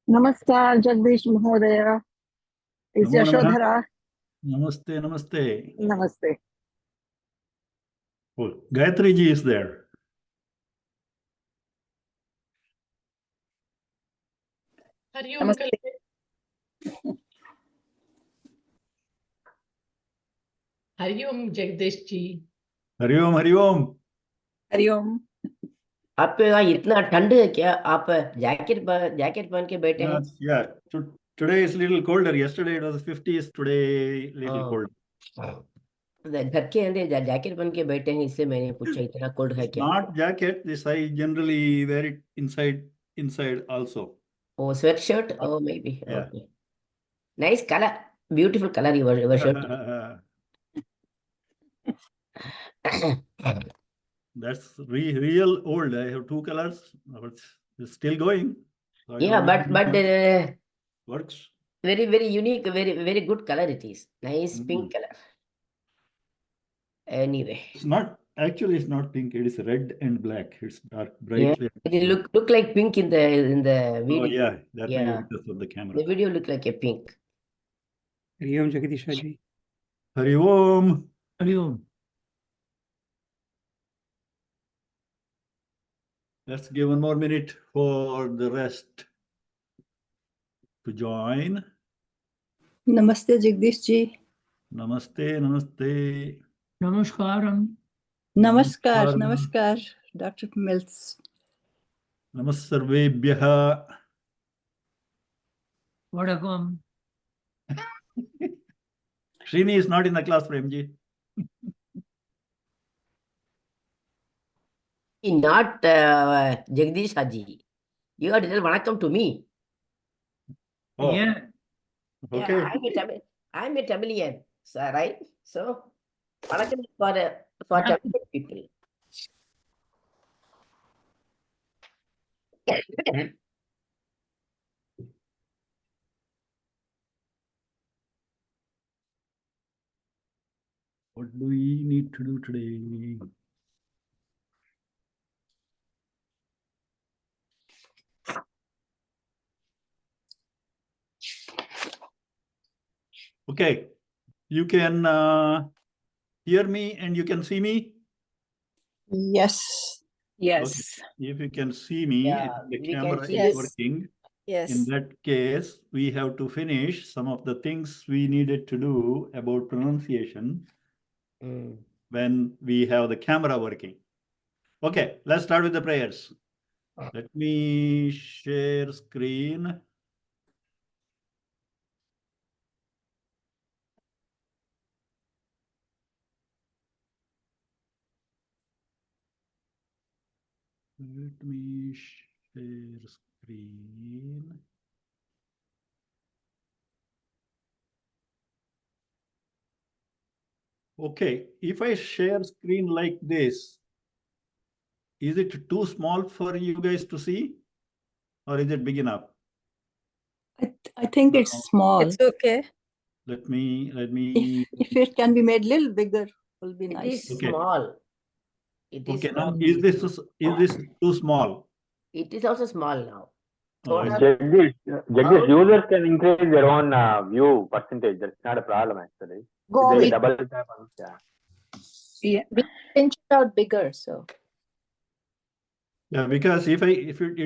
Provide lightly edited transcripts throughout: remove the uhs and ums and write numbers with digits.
Namaskar, Jagdish Mahodaya. Is Namo Namaha. Yashodhara? Namaste, namaste. Namaste. Oh, Gayatri ji is there. Hari Om. Hari Om Jagdish ji. Hari Om, Hari Om. Hariom. आप पे वहाँ इतना ठंड है क्या? आप jacket पहन के बैठे हैं? Yeah. Today is little colder. Yesterday it was 50s. Today little cold. घर के अंदर जैकेट पहन के बैठे हैं, इसलिए मैंने पूछा इतना कोल्ड है क्या? Not jacket. This I generally wear it inside also. Oh, sweatshirt? Oh, maybe. Yeah. Okay. Nice color. Beautiful color your shirt. That's real old. I have two colors. It's still going. So Yeah, but works. very unique, very good color it is. Nice pink color. Anyway. It's not pink. It is red and black. It's dark, bright. Yeah. It look like pink in the video. Oh yeah, that may be because of the camera. The video look like a pink. Hari Om Jagdish ji. Hari Om. Hari Om. Let's give one more minute for the rest to join. Namaste, Jagdish ji. Namaste, namaste. Namaskaram. Namaskar, Dr. Mills. Namassarvebhyaha. Vadakam. Srini is not in the class, Premji. Not Jagdish Haji. You are little Vanakkam to me. Oh, Yeah. okay. Yeah, I'm a Tamilian, so, right? So, Vanakkam is for Tamil people. What do we need to do today? Okay, you can hear me and you can see me? Yes. Yes. Okay. If you can see me, Yeah, the we can camera see is you. working. Yes. In that case, we have to finish some of the things we needed to do about pronunciation when we have the camera working. Okay, let's start with the prayers. Let me share screen. Let me share screen. Okay, if I share screen like this, is it too small for you guys to see? Or is it big enough? I think it's small. It's okay. Let me. If it can be made a little bigger, will be It nice. is small. It is Okay, now small. is this too small? It is also small now. Oh, Jagdish, users can increase their own view percentage. That's not a problem actually. Go They with, double tap on yeah. We pinch it out bigger, so. yeah, because it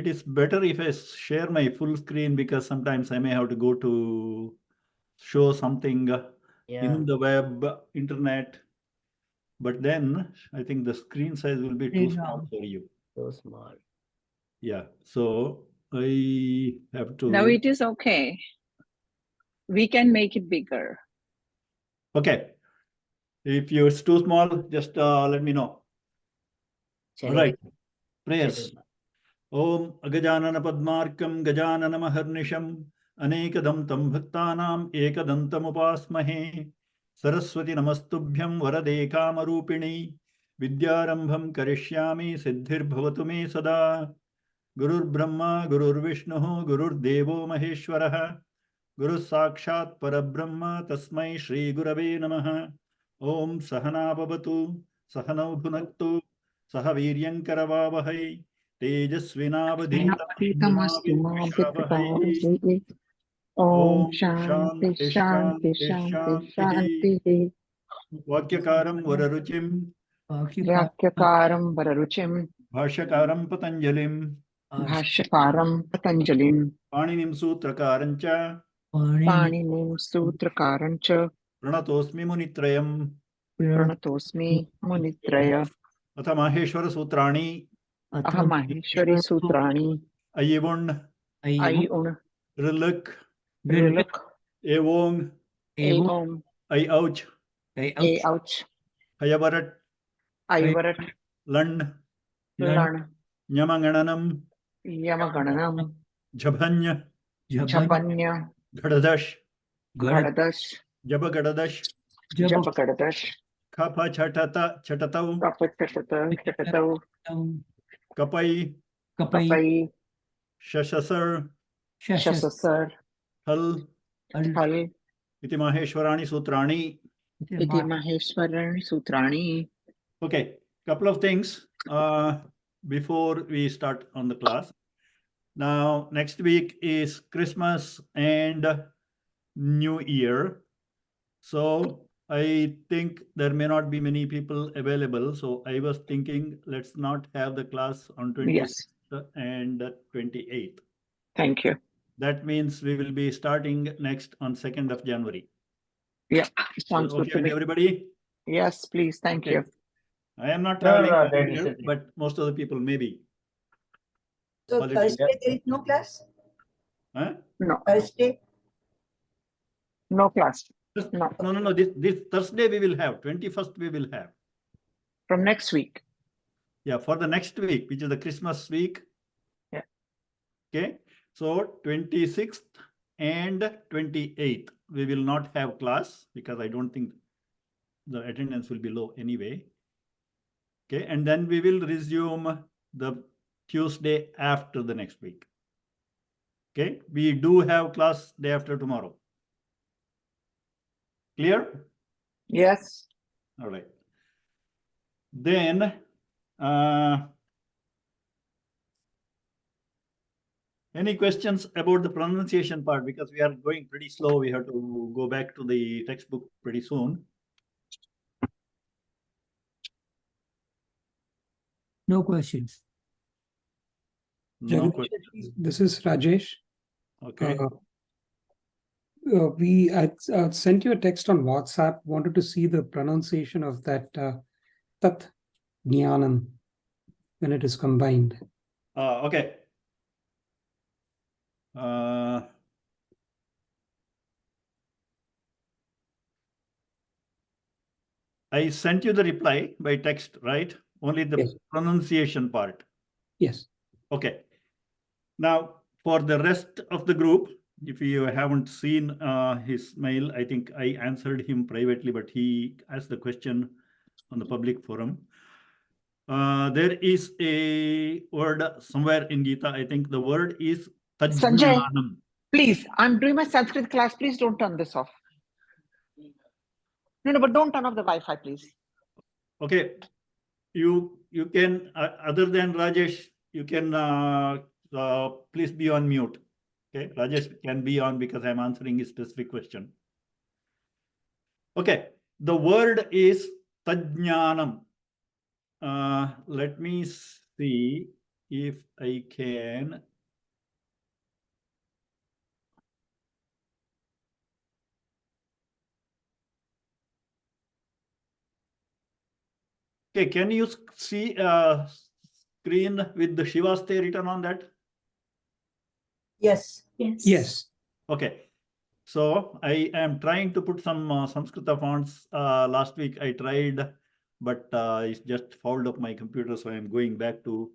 is better if I share my full screen, because sometimes I may have to go to show something in the web, internet. But then I think the screen size will be too small for you. So small. Yeah, so I have to. No, it is okay. We can make it bigger. Okay. If it's too small, just let me know. All right. Prayers. Om Agajanana Padmarkam Gajanana Maharnisham Anekadam Tam Bhaktanam Ekadantam Upasmahe Saraswati Namastubhyam Varade Kamarupini Vidyarambham Karishyami Siddhir Bhavatu Me Sada Gurur Brahma Gurur Vishnu Gurur Devo Maheshwaraha Guru Sakshat Parabrahma Tasmai Shri Gurave Namaha Om Sahana Bhavatu Sahanau Bhunaktu Sahaviryankaravavahai Tejasvinavadhitamastu ma Vidvishavahe. Om Shanti Shanti Shanti Shanti Shanti. Vakyakaram Vararuchim Vakyakaram Vararuchim Bhāṣyakaram Patanjalim Bhāṣyakaram Patanjalim Paninim Sutrakarancha Paninim Sutrakarancha Pranatosmi Munitrayam Pranatosmi Munitraya Atha Maheshwara Sutrani Ahamaheshwari Sutrani Ayivun Ayun Rilak Rilak Evong Aom Ayauch Ayouch Hayavarat Ayvarat Land Lan Nyamangananam Yamagananam Jabhanya Jabanya Gadadash Gadadash Jabagadadash Jabakadadash Kapa Chatatav Kapatata Chakatav Kapai Kapai Shashasar Shasasar Hal Hal Iti Maheshwarani Sutrani. Iti Maheshwaran Sutrani. Okay, couple of things before we start on the class. Now, next week is Christmas and New Year. So I think there may not be many people available. So I was thinking, let's not have the class on 26th Yes. and 28th. Thank you. That means we will be starting next on 2nd of January. Yeah, sounds Okay good to with me. everybody? Yes, please. Thank Okay. you. I am not No, traveling no, over that is here, okay. but most of the people may be. So Holiday. Thursday there is no class? Huh? No, Thursday? no class. Just- No, No. This Thursday we will have. 21st we will have. from next week. Yeah, for the next week, which is the Christmas week. Yeah. Okay. So 26th and 28th, we will not have class because I don't think the attendance will be low anyway. Okay. And then we will resume the Tuesday after the next week. Okay. We do have class day after tomorrow. Clear? Yes. All right. Then, any questions about the pronunciation part? Because we are going pretty slow. We have to go back to the textbook pretty soon. No questions. No Jagadish, questions. this is Rajesh. Okay. I sent you a text on WhatsApp. Wanted to see the pronunciation of that tat jnanam when it is combined. Okay. I sent you the reply by text, right? Only the Yes. pronunciation part. Yes. Okay. Now, for the rest of the group, if you haven't seen his mail, I think I answered him privately, but he asked the question on the public forum. There is a word somewhere in Gita. I think the word is Sanjay, tajnanam. please, I'm doing my Sanskrit class. Please don't turn this off. No, but don't turn off the Wi-Fi, please. Okay. You can, other than Rajesh, you can please be on mute. Okay. Rajesh can be on because I'm answering his specific question. Okay. The word is tajnanam. Let me see if I can. Okay, can you see a screen with the Shivaste written on that? Yes. Yes. Okay. So I am trying to put some Saṁskṛta fonts. Last week I tried, but it's just fouled up my computer. So I'm going back to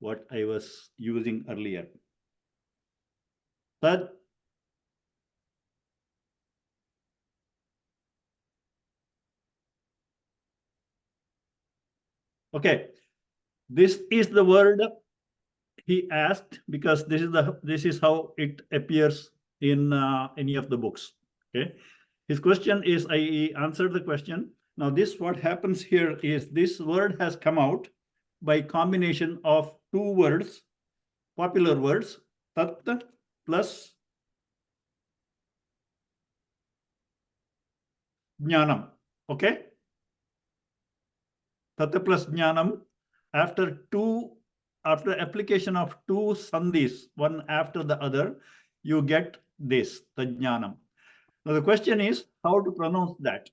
what I was using earlier. But okay, this is the word he asked because this is how it appears in any of the books. Okay, his question is, I answered the question. Now this what happens here is this word has come out, by combination of two words, popular words, tat plus jnanam. Okay? Tat plus jnanam. After application of two sandhis, one after the other, you get this, tajnanam. Now the question is how to pronounce that.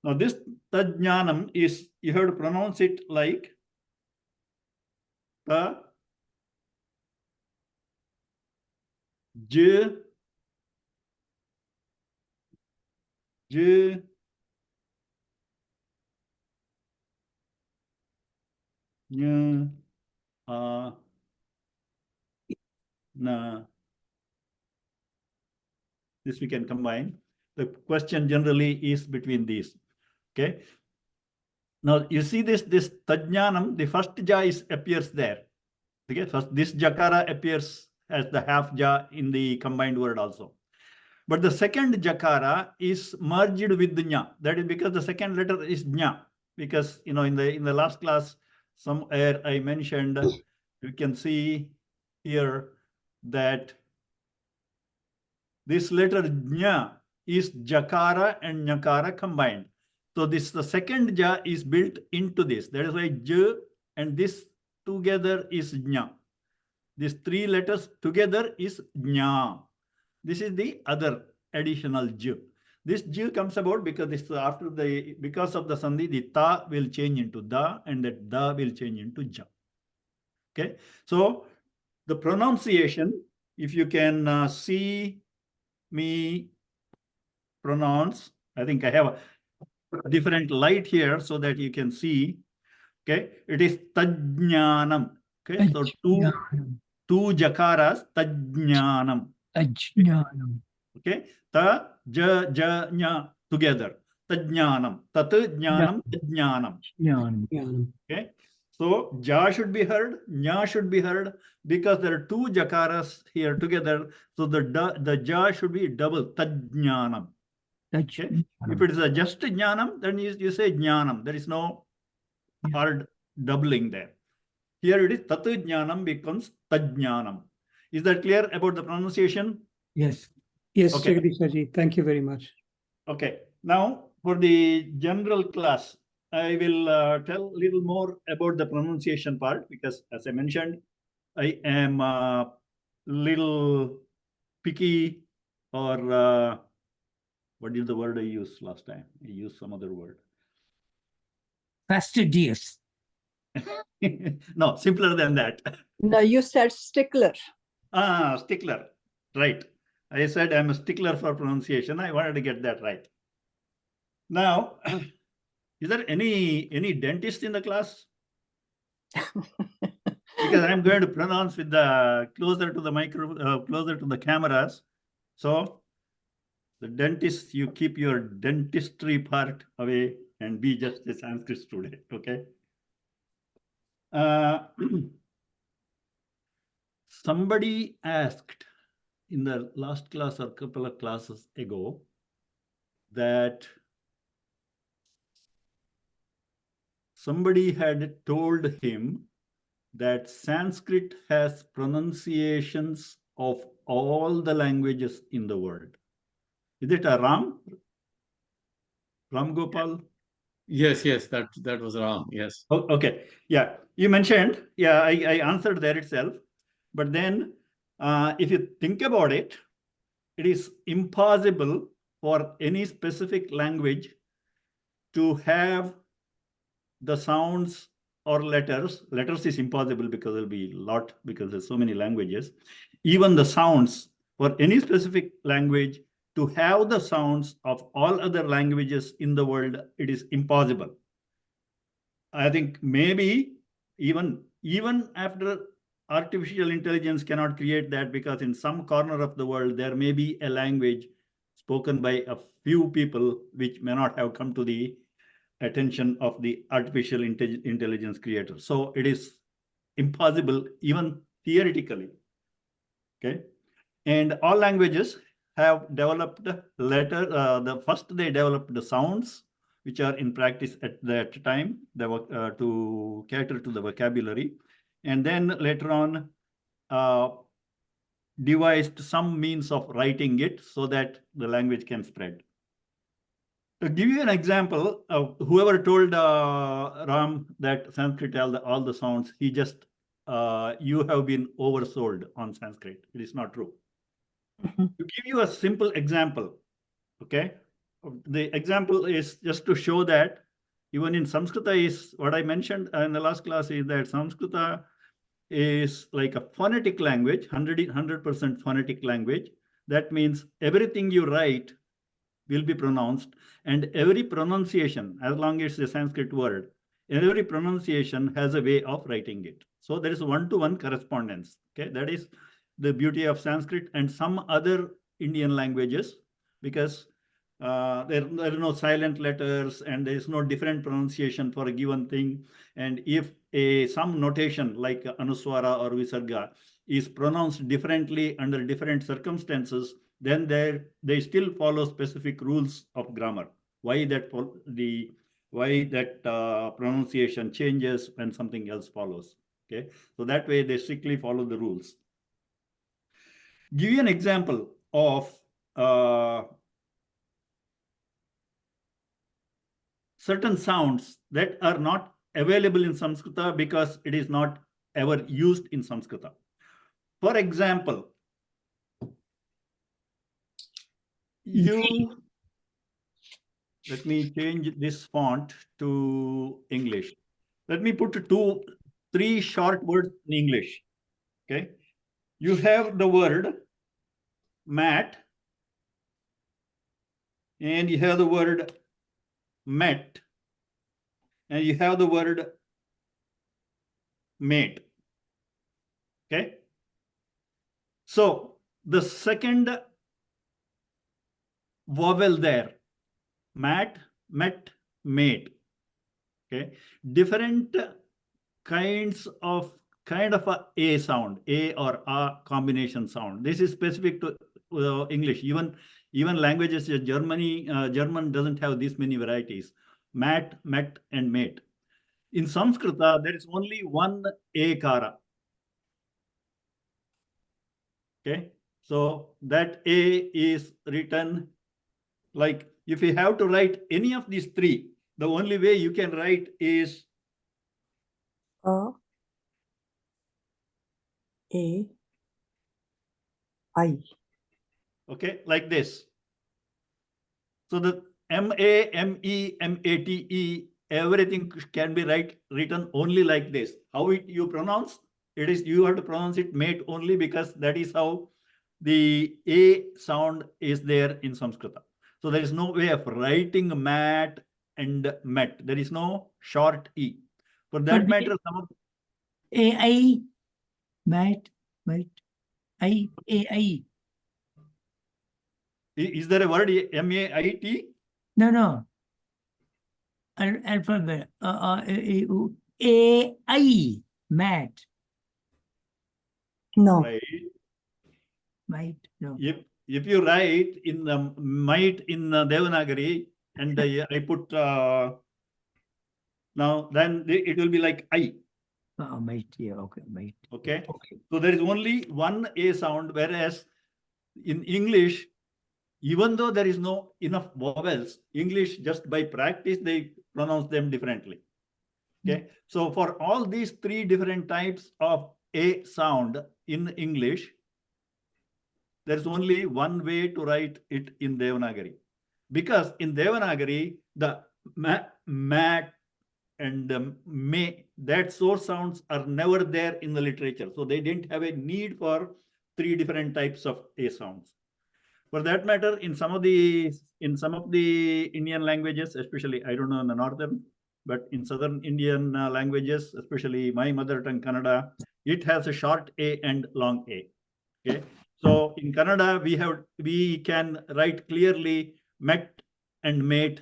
Now this tajnanam is, you have to pronounce it like ta, j, j, nya, na. This we can combine. The question generally is between these. Okay. Now you see this tajnanam, the first ja appears there. Okay. First this jakara appears as the half ja in the combined word also. But the second jakara is merged with the nya. That is because the second letter is nya. Because in the last class somewhere I mentioned, you can see here that this letter nya is jakara and nyakara combined. So the second ja is built into this. That is why j and this together is nya. These three letters together is nya. This is the other additional j. This j comes about because because of the sandhi, the ta will change into da and that da will change into ja. Okay. So the pronunciation, if you can see me pronounce, I think I have a different light here so that you can see. Okay. It is tajnanam. Okay. So two jakaras, tajnanam. Ajnanam. Okay, ta, ja, nya together. Tajnanam. Tat, jnanam, tajnanam. Jnanam. Okay, so ja should be heard, nya should be heard because there are two jakaras here together. So the ja should be double, tajnanam. Okay, if it is a just jnanam, then you say jnanam. There is no hard doubling there. Here it is tat jnanam becomes tajnanam. Is that clear about the pronunciation? Yes. Yes, Okay. Jagadish Ji, thank you very much. Okay. Now, for the general class, I will tell a little more about the pronunciation part because, as I mentioned, I am a little picky, or what is the word I used last time? I used some other word. Fastidious. No, simpler than that. No, you said stickler. Stickler. Right. I said I'm a stickler for pronunciation. I wanted to get that right. Now, is there any dentist in the class? Because I'm going to pronounce with the closer to the micro, closer to the cameras. So the dentist, you keep your dentistry part away and be just a Sanskrit student. Okay. Somebody asked in the last class or a couple of classes ago that somebody had told him that Sanskrit has pronunciations of all the languages in the world. Is it a Ram Gopal? Yes, that was Ram. Yes. Oh, okay. Yeah, you mentioned. Yeah, I answered there itself. But then, if you think about it, it is impossible for any specific language to have the sounds or letters. Letters is impossible because there'll be a lot, because there's so many languages. Even the sounds for any specific language to have the sounds of all other languages in the world, it is impossible. I think maybe even after artificial intelligence cannot create that, because in some corner of the world, there may be a language spoken by a few people which may not have come to the attention of the artificial intelligence creator. So it is impossible, even theoretically. Okay. And all languages have developed first they developed the sounds, which are in practice at that time, to cater to the vocabulary. And then later on, devised some means of writing it so that the language can spread. To give you an example, whoever told Ram that Sanskrit all the sounds, he just, you have been oversold on Sanskrit. It is not true. To give you a simple example, okay? The example is just to show that even in Saṁskṛta is what I mentioned in the last class is that Saṁskṛta is like a phonetic language, 100% phonetic language. That means everything you write will be pronounced, and every pronunciation, as long as it's a Sanskrit word, every pronunciation has a way of writing it. So there is one-to-one correspondence. Okay, that is the beauty of Sanskrit and some other Indian languages, because there are no silent letters and there is no different pronunciation for a given thing. And if some notation like anuswara or visarga is pronounced differently under different circumstances, then they still follow specific rules of grammar. Why that pronunciation changes when something else follows. Okay, so that way they strictly follow the rules. Give you an example of certain sounds that are not available in Saṁskṛta because it is not ever used in Saṁskṛta. For example, let me change this font to English. Let me put 3 short words in English. Okay, you have the word mat, and you have the word met, and you have the word mate. Okay, so the second vowel there, mat, met, mate. Okay, different kind of a sound, a or a combination sound. This is specific to English. Even languages, German doesn't have this many varieties. Mat, met, and mate. In Saṁskṛta, there is only one ekara. Okay, so that a is written like, if you have to write any of these 3, the only way you can write is A, I. Okay, like this. So the M-A, M-E, M-A-T-E, everything can be written only like this. How you pronounce? It is, you have to pronounce it mate only, because that is how the A sound is there in Saṁskṛta. So there is no way of writing mat and met. There is no short E. For that matter, some of AI, mat, I, AI. Is there a word M-A-I-T? No. Alphabet. AI, mat. No. Right. Might, no. If you write in the might in Devanagari and I put now, then it will be like I. Might, yeah, okay, might. Okay. So there is only one A sound, whereas in English, even though there is no enough vowels, English just by practice, they pronounce them differently. Okay. So for all these 3 different types of A sound in English, there's only one way to write it in Devanagari. Because in Devanagari, the mat and may, that source sounds are never there in the literature. So they didn't have a need for 3 different types of A sounds. For that matter, in some of the Indian languages, especially, I don't know in the northern, but in southern Indian languages, especially my mother tongue Kannada, it has a short A and long A. Okay, so in Kannada we can write clearly met and mate,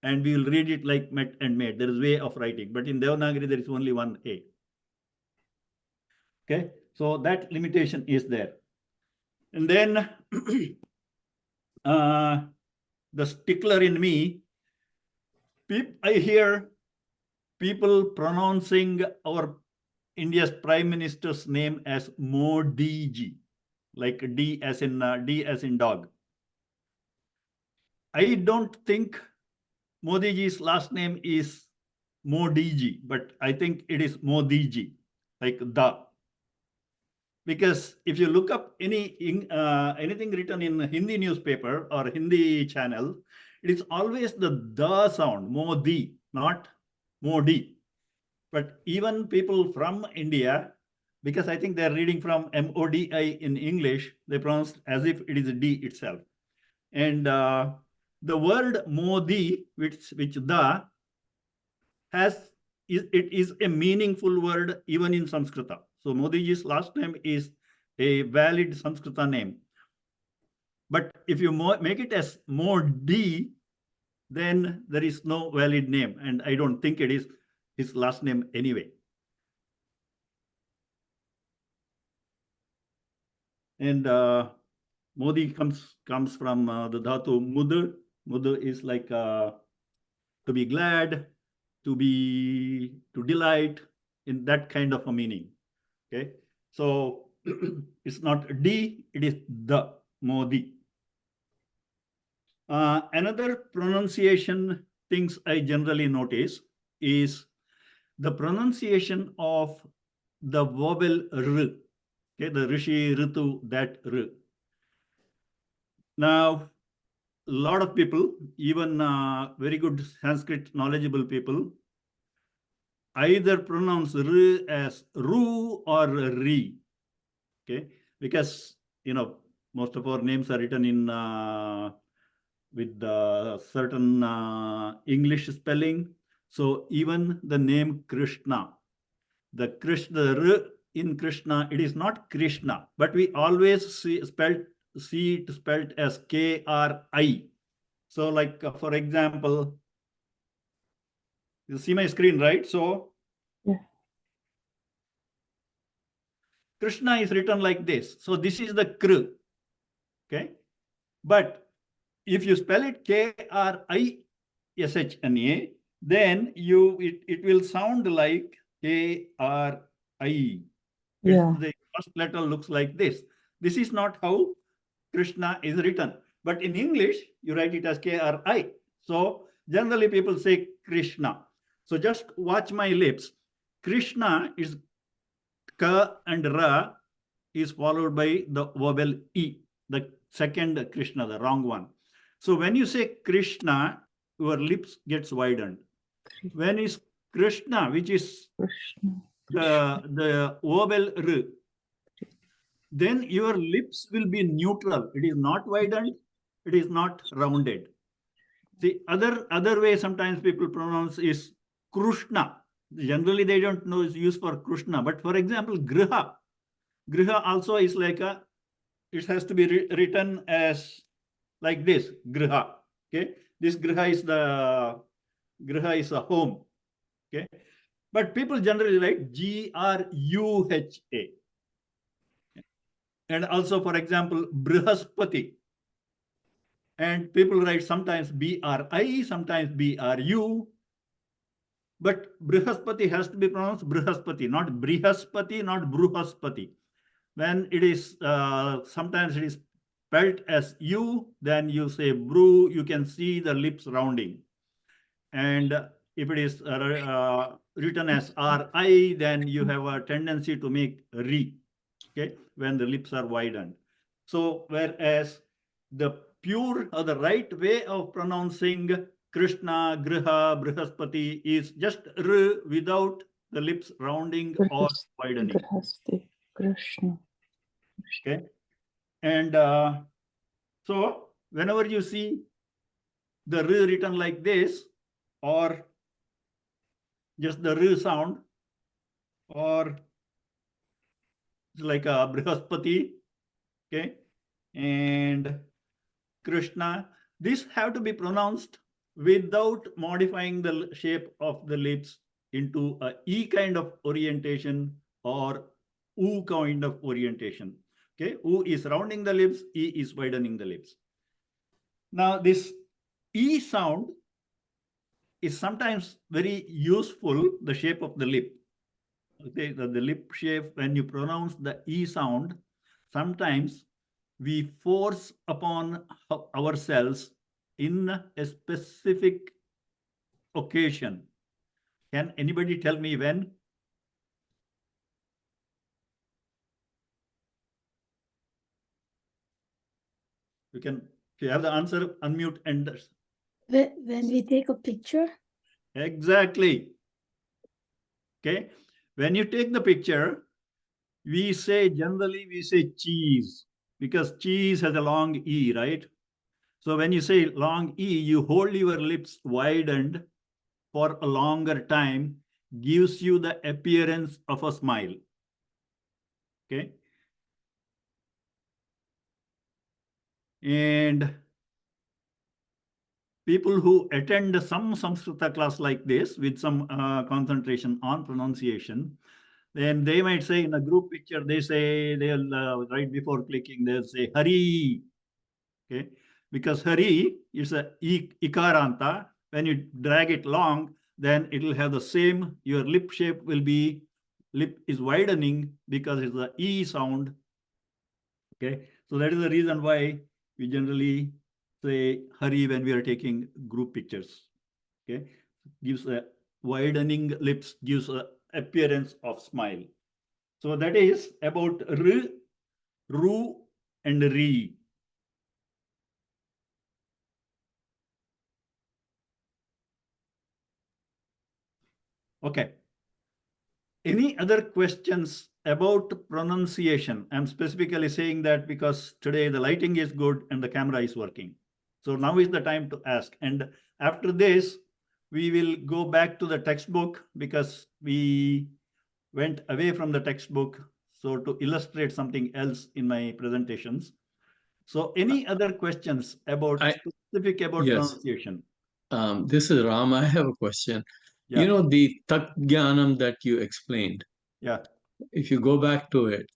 and we will read it like met and mate. There is a way of writing, but in Devanagari there is only one A. Okay, so that limitation is there. And then the stickler in me I hear people pronouncing our India's Prime Minister's name as Modi ji, like D as in dog. I don't think Modi ji's last name is Modi ji, but I think it is Modi ji, like the. Because if you look up anything written in Hindi newspaper or Hindi channel, it is always the sound, Modi, not Modi. But even people from India, because I think they're reading from MODI in English, they pronounce as if it is a D itself. And the word Modi, which the has, it is a meaningful word even in Sanskrita. So Modiji's last name is a valid Sanskrita name. But if you make it as Modi, then there is no valid name. And I don't think it is his last name anyway. And Modi comes from the dhatu mud. Mud is like to be glad, to delight, in that kind of a meaning. Okay, so it's not D, it is the Modi. Another pronunciation things I generally notice is the pronunciation of the vowel R. Okay, the Rishi, Ritu, that R. Now, a lot of people, even very good Sanskrit knowledgeable people, either pronounce R as Ru or Ri. Okay, because most of our names are written in with certain English spelling. So even the name Krishna, the R in Krishna, it is not Krishna, but we always see it spelled as K-R-I. So like for example, you see my screen, right? So Yeah. Krishna is written like this. So this is the Kr. Okay. But if you spell it K-R-I-S-H-N-A, then it will sound like K-R-I. Yeah. The first letter looks like this. This is not how Krishna is written. But in English, you write it as K-R-I. So generally people say Krishna. So just watch my lips. Krishna is Ka and Ra is followed by the vowel E, the second Krishna, the wrong one. So when you say Krishna, your lips gets widened. When is Krishna, which is Krishna. the vowel R, then your lips will be neutral. It is not widened. It is not rounded. The other way sometimes people pronounce is Krishna. Generally, they don't know it's used for Krishna. But for example, Griha. Griha also is like it has to be written as like this, Griha. Okay. This Griha is a home. Okay. But people generally write G-R-U-H-A. And also, for example, Brihaspati. And people write sometimes B-R-I, sometimes B-R-U. But Brihaspati has to be pronounced Brihaspati, not Brihaspati, not Bruhaspati. When it is, sometimes it is spelled as U, then you say Bru, you can see the lips rounding. And if it is written as R-I, then you have a tendency to make Ri, okay, when the lips are widened. So whereas the pure or the right way of pronouncing Krishna, Griha, Brihaspati is just R without the lips rounding or widening. Krishna. Okay. And so whenever you see the R written like this, or just the R sound, or like a Brihaspati, okay, and Krishna, these have to be pronounced without modifying the shape of the lips into a E kind of orientation or U kind of orientation. Okay, U is rounding the lips, E is widening the lips. Now this E sound is sometimes very useful, the shape of the lip. Okay, the lip shape, when you pronounce the E sound, sometimes we force upon ourselves in a specific occasion. Can anybody tell me when? You can, if you have the answer, unmute and. When we take a picture. Exactly. Okay. When you take the picture, generally we say cheese, because cheese has a long E, right? So when you say long E, you hold your lips widened for a longer time, gives you the appearance of a smile. Okay. And people who attend some Saṁskṛta class like this with some concentration on pronunciation, then they might say in a group picture, they'll right before clicking, they'll say Hari. Okay, because Hari is a ikaranta. When you drag it long, then it will have the same, your lip shape will be, lip is widening because it's the E sound. Okay, so that is the reason why we generally say Hari when we are taking group pictures. Okay, gives a widening lips, gives a appearance of smile. So that is about R, Ru, and Ri. Okay. Any other questions about pronunciation? I'm specifically saying that because today the lighting is good and the camera is working. So now is the time to ask. And after this, we will go back to the textbook because we went away from the textbook. So to illustrate something else in my presentations. So any other questions about specific about pronunciation? This is Ram. I have a question. Yeah. You know, the taddhitāntam that you explained. Yeah. If you go back to it,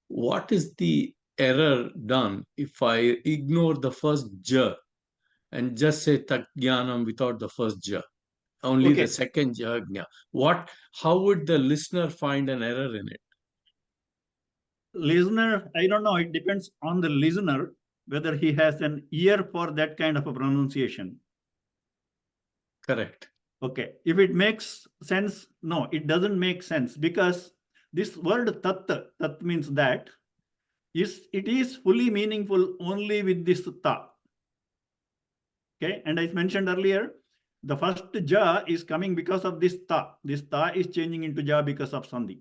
what is the error done if I ignore the first ja and just say taddhitāntam without the first ja? Only the second ja. How would the listener find an error in it? Listener, I don't know. It depends on the listener whether he has an ear for that kind of a pronunciation. Correct. Okay. If it makes sense, no, it doesn't make sense because this word tat means that, it is fully meaningful only with this ta. Okay. And as mentioned earlier, the first ja is coming because of this ta. This ta is changing into ja because of sandhi.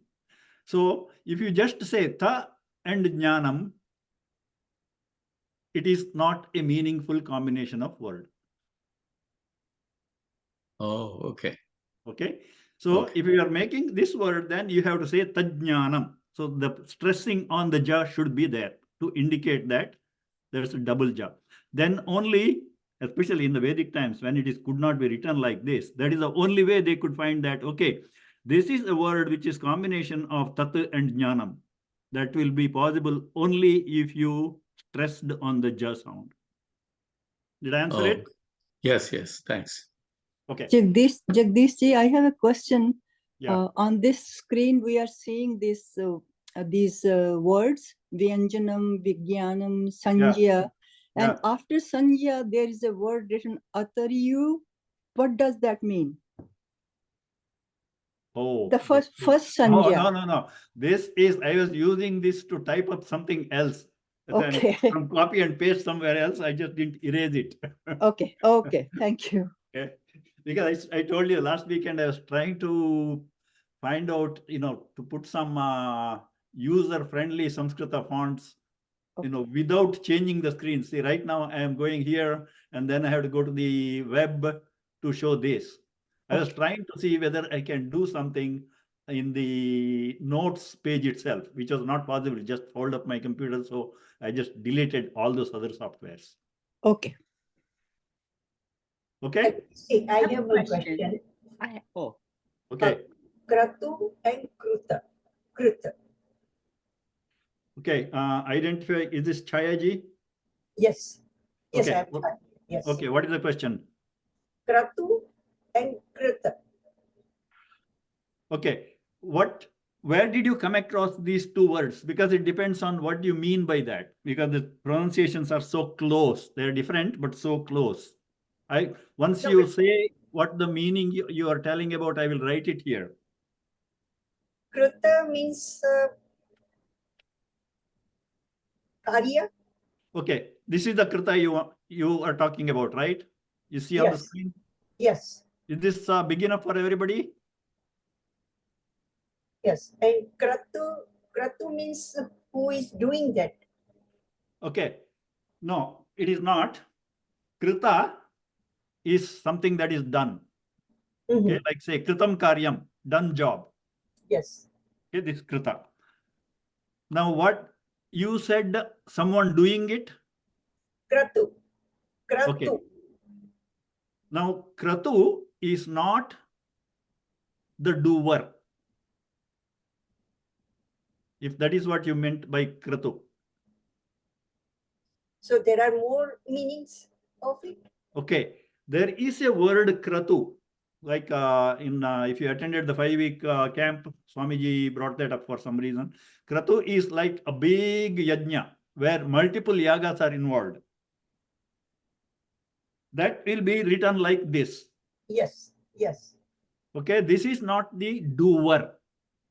So if you just say ta and jnanam, it is not a meaningful combination of word. Oh, okay. Okay. So if you are making this word, then you have to say tajnanam. So the stressing on the ja should be there to indicate that there's a double ja. Then only, especially in the Vedic times when could not be written like this, that is the only way they could find that, okay, this is a word which is combination of tat and jnanam. That will be possible only if you stressed on the ja sound. Did I answer it? Yes, thanks. Okay. Jagdish ji, I have a question. Yeah. On this screen, we are seeing these words, Vyanjanam, Vijnanam, Sanjya. And after Sanjya, there is a word written Atariyu. What does that mean? Oh, the first Sanjya. No. This is, I was using this to type up something else. Okay. From copy and paste somewhere else. I just didn't erase it. Okay. Thank you. Okay. Because I told you last weekend I was trying to find out, to put some user-friendly Sanskrita fonts, without changing the screen. See, right now I am going here and then I have to go to the web to show this. I was trying to see whether I can do something in the notes page itself, which was not possible. Just hold up my computer. So I just deleted all those other softwares. Okay. Okay. See, I have one question. Okay. Kratu and Kruta. Kruta. Okay. Identify. Is this Chayaji? Yes. Yes, Okay. I'm fine. Yes. Okay. What is the question? Kratu and kṛta. Okay. Where did you come across these two words? Because it depends on what you mean by that. Because the pronunciations are so close. They're different, but so close. Once you say what the meaning you are telling about, I will write it here. Kṛta means karya. Okay. This is the krita you are talking about, right? You see on the Yes. screen? Yes. Is this big enough for everybody? Yes. And kratu means who is doing that. Okay. No, it is not. Krita is something that is done. Okay, like say kritam karyam, done job. Yes. Okay, this krita. Now what you said, someone doing it? Kratu. Kratu. Okay. Now kratu is not the doer. If that is what you meant by kratu. So there are more meanings of it. Okay. There is a word kratu. Like if you attended the 5-week camp, Swamiji brought that up for some reason. Kratu is like a big yajna where multiple yagas are involved. That will be written like this. Yes. Yes. Okay, this is not the doer.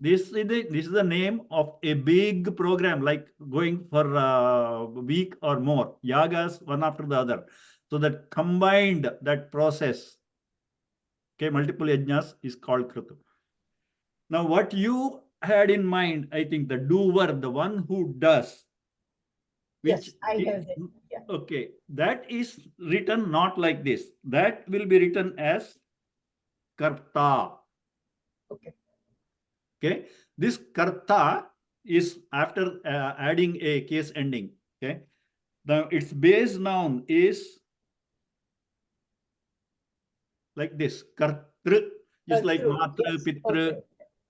This is the name of a big program, like going for a week or more. Yagas one after the other. So that combined that process. Okay, multiple yajnas is called kratu. Now, what you had in mind, I think the doer, the one who does. Yes, I have that. Yeah. Okay, that is written not like this. That will be written as karta. Okay. Okay, this karta is after adding a case ending. Okay, now its base noun is like this, kartru, just like matra, yes. pitra, Okay.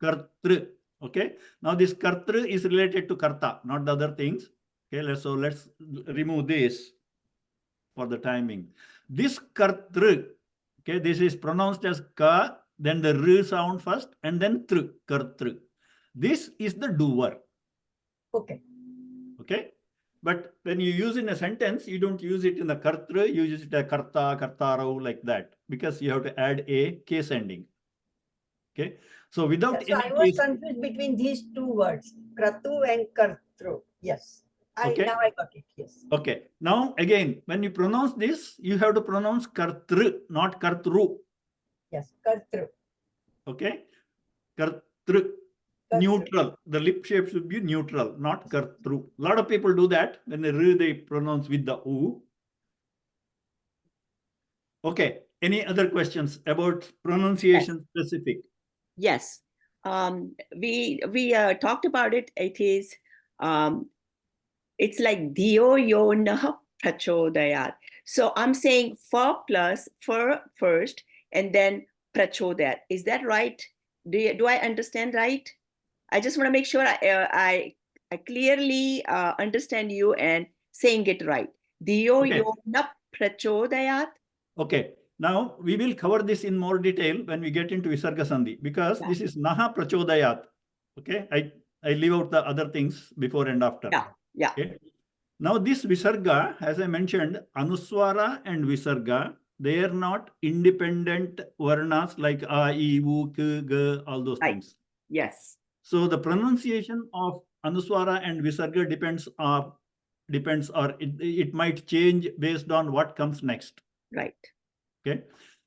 kartru. Okay, now this kartru is related to karta, not the other things. Okay, let's remove this for the timing. This kartru, okay, this is pronounced as ka, then the r sound first, and then tru, kartru. This is the doer. Okay. Okay, but when you use in a sentence, you don't use it in the kartru, you use it as karta, kartarau, like that, because you have to add a case ending. Okay, so without So I was confused between these two words, kratu and kartru. Yes. Okay. Now I got it. Yes. Okay. Now again, when you pronounce this, you have to pronounce kartru, not kartru. Yes. Kartru. Okay. Kartru. Neutral. The lip shape should be neutral, not kartru. A lot of people do that. When they pronounce with the u. Okay. Any other questions about pronunciation specific? Yes. We talked about it. It is it's like dhiyo yo nah prachodayat. So I'm saying for plus for first and then prachodayat. Is that right? Do I understand right? I just want to make sure I clearly understand you and saying it right. Dhiyo yo nah prachodayat. Okay. Now we will cover this in more detail when we get into Visarga Sandhi, because this is naha prachodayat. Okay. I leave out the other things before and after. Yeah. Okay. Now this Visarga, as I mentioned, Anuswara and Visarga, they are not independent varnas like a, I, u, k, g, all those things. Yes. So the pronunciation of Anuswara and Visarga depends or it might change based on what comes next. Right. Okay.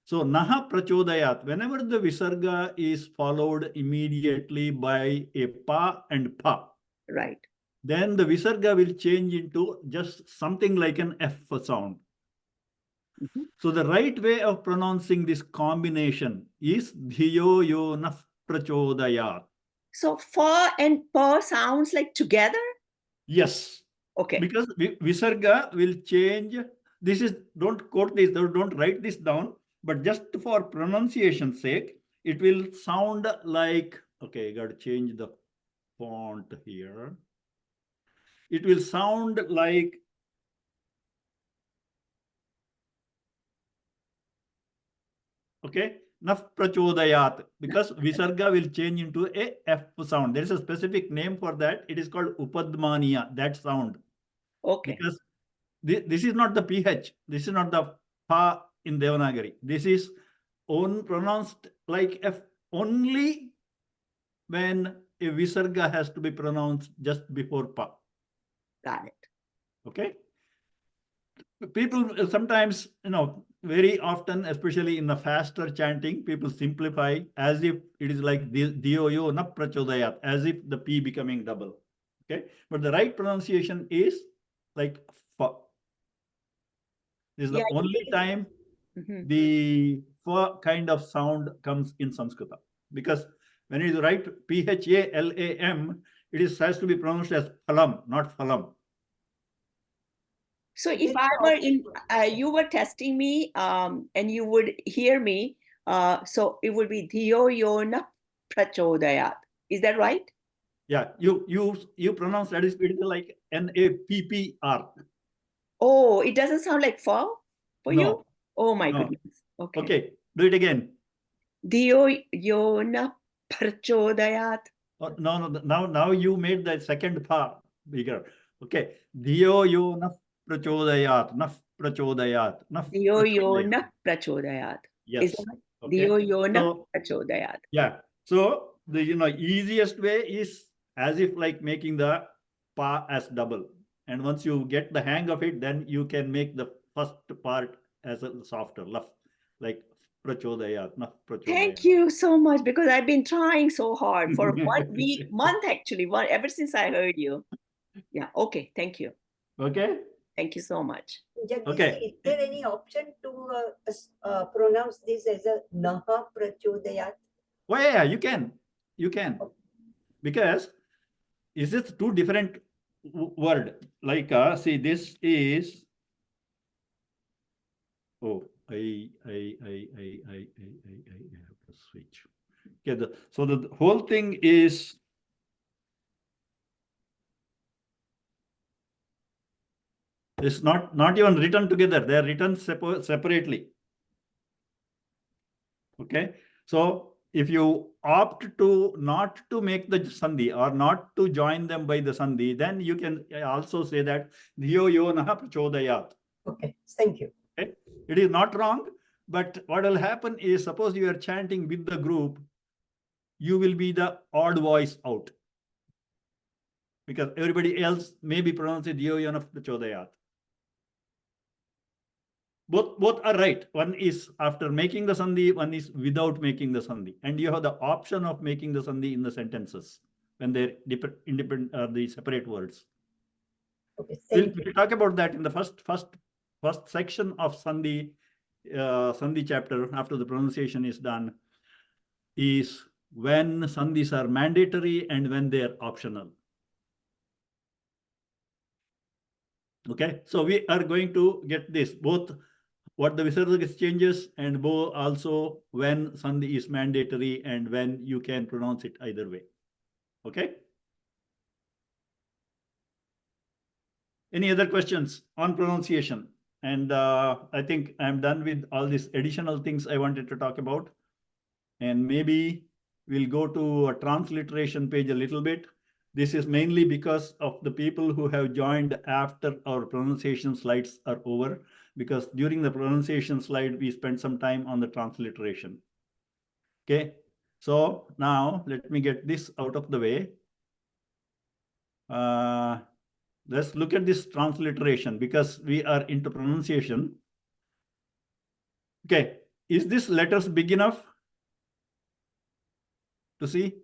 So naha prachodayat, whenever the Visarga is followed immediately by a pa and pa. Right. Then the Visarga will change into just something like an F sound. So the right way of pronouncing this combination is dhiyo yo nah prachodayat. So for and per sounds like together? Yes. Okay. Because Visarga will change. This is, don't quote this, don't write this down, but just for pronunciation's sake, it will sound like, okay, I got to change the font here. It will sound like okay, naf prachodayat, because visarga will change into a F sound. There is a specific name for that. It is called upadmaniya, that sound. Okay. Because this is not the PH. This is not the pa in Devanagari. This is pronounced like F only when a visarga has to be pronounced just before pa. Got it. Okay. People sometimes, very often, especially in the faster chanting, people simplify as if it is like diyo na prachodayat, as if the P becoming double. Okay. But the right pronunciation is like fa. This is the only time the fa kind of sound comes in Sanskrita. Because when you write PHALAM, it has to be pronounced as phalam, not phalam. So if I were in, you were testing me, and you would hear me, so it would be dhiyo yo na prachodayat. Is that right? Yeah, you pronounce that is like NAPPR. Oh, it doesn't sound like fa for you? No. Oh my No. goodness. Okay. Okay, do it again. Dhiyo yo na prachodayat. Oh, no, now you made the second pa bigger. Okay, dhiyo yo na prachodayat, na prachodayat, na Dhiyo yo prachodayat. na prachodayat. Yes. Is that right? Okay. Dhiyo yo na So, prachodayat. yeah. So the easiest way is as if like making the pa as double. And once you get the hang of it, then you can make the first part as a softer, like prachodayat, na prachodayat. Thank you so much, because I've been trying so hard for 1 week, month actually, ever since I heard you. Yeah. Okay. Thank you. Okay. Thank you so much. Okay. Is there any option to pronounce this as a naha prachodayat? Oh yeah, you can. Because is it two different word? Like see, this is I have to switch. Okay, so the whole thing is it's not even written together. They are written separately. Okay, so if you opt to not to make the sandhi or not to join them by the sandhi, then you can also say that dhiyo yo naha prachodayat. Okay, thank you. Okay? It is not wrong, but what will happen is, suppose you are chanting with the group, you will be the odd voice out. Because everybody else may be pronouncing dhiyo yo naha prachodayat. Both are right. One is after making the sandhi, one is without making the sandhi. And you have the option of making the sandhi in the sentences when they're independent, the separate words. Okay, We'll talk about that in the first section of sandhi chapter after the pronunciation is done, is when sandhis are mandatory and when they are optional. Okay, so we are going to get this, both what the visarga changes and also when sandhi is mandatory and when you can pronounce it either way. Okay. Any other questions on pronunciation? And I think I'm done with all these additional things I wanted to talk about. And maybe we'll go to a transliteration page a little bit. This is mainly because of the people who have joined after our pronunciation slides are over, because during the pronunciation slide, we spent some time on the transliteration. Okay, so now let me get this out of the way. Let's look at this transliteration because we are into pronunciation. Okay, is this letters big enough to see?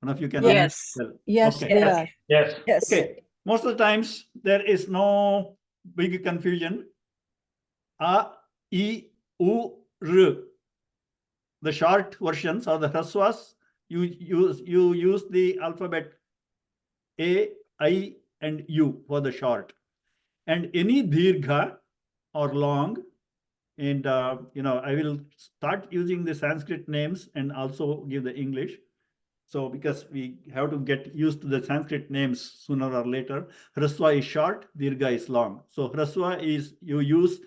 One of you can. Yes. Yes, Okay. they are. Yes. Yes. Okay. Most of the times there is no big confusion. A, I, U, R. The short versions or the hraswas, you use the alphabet A, I, and U for the short. And any dirgha or long, and I will start using the Sanskrit names and also give the English. So because we have to get used to the Sanskrit names sooner or later. Hraswa is short, dirgha is long. So hraswa is you use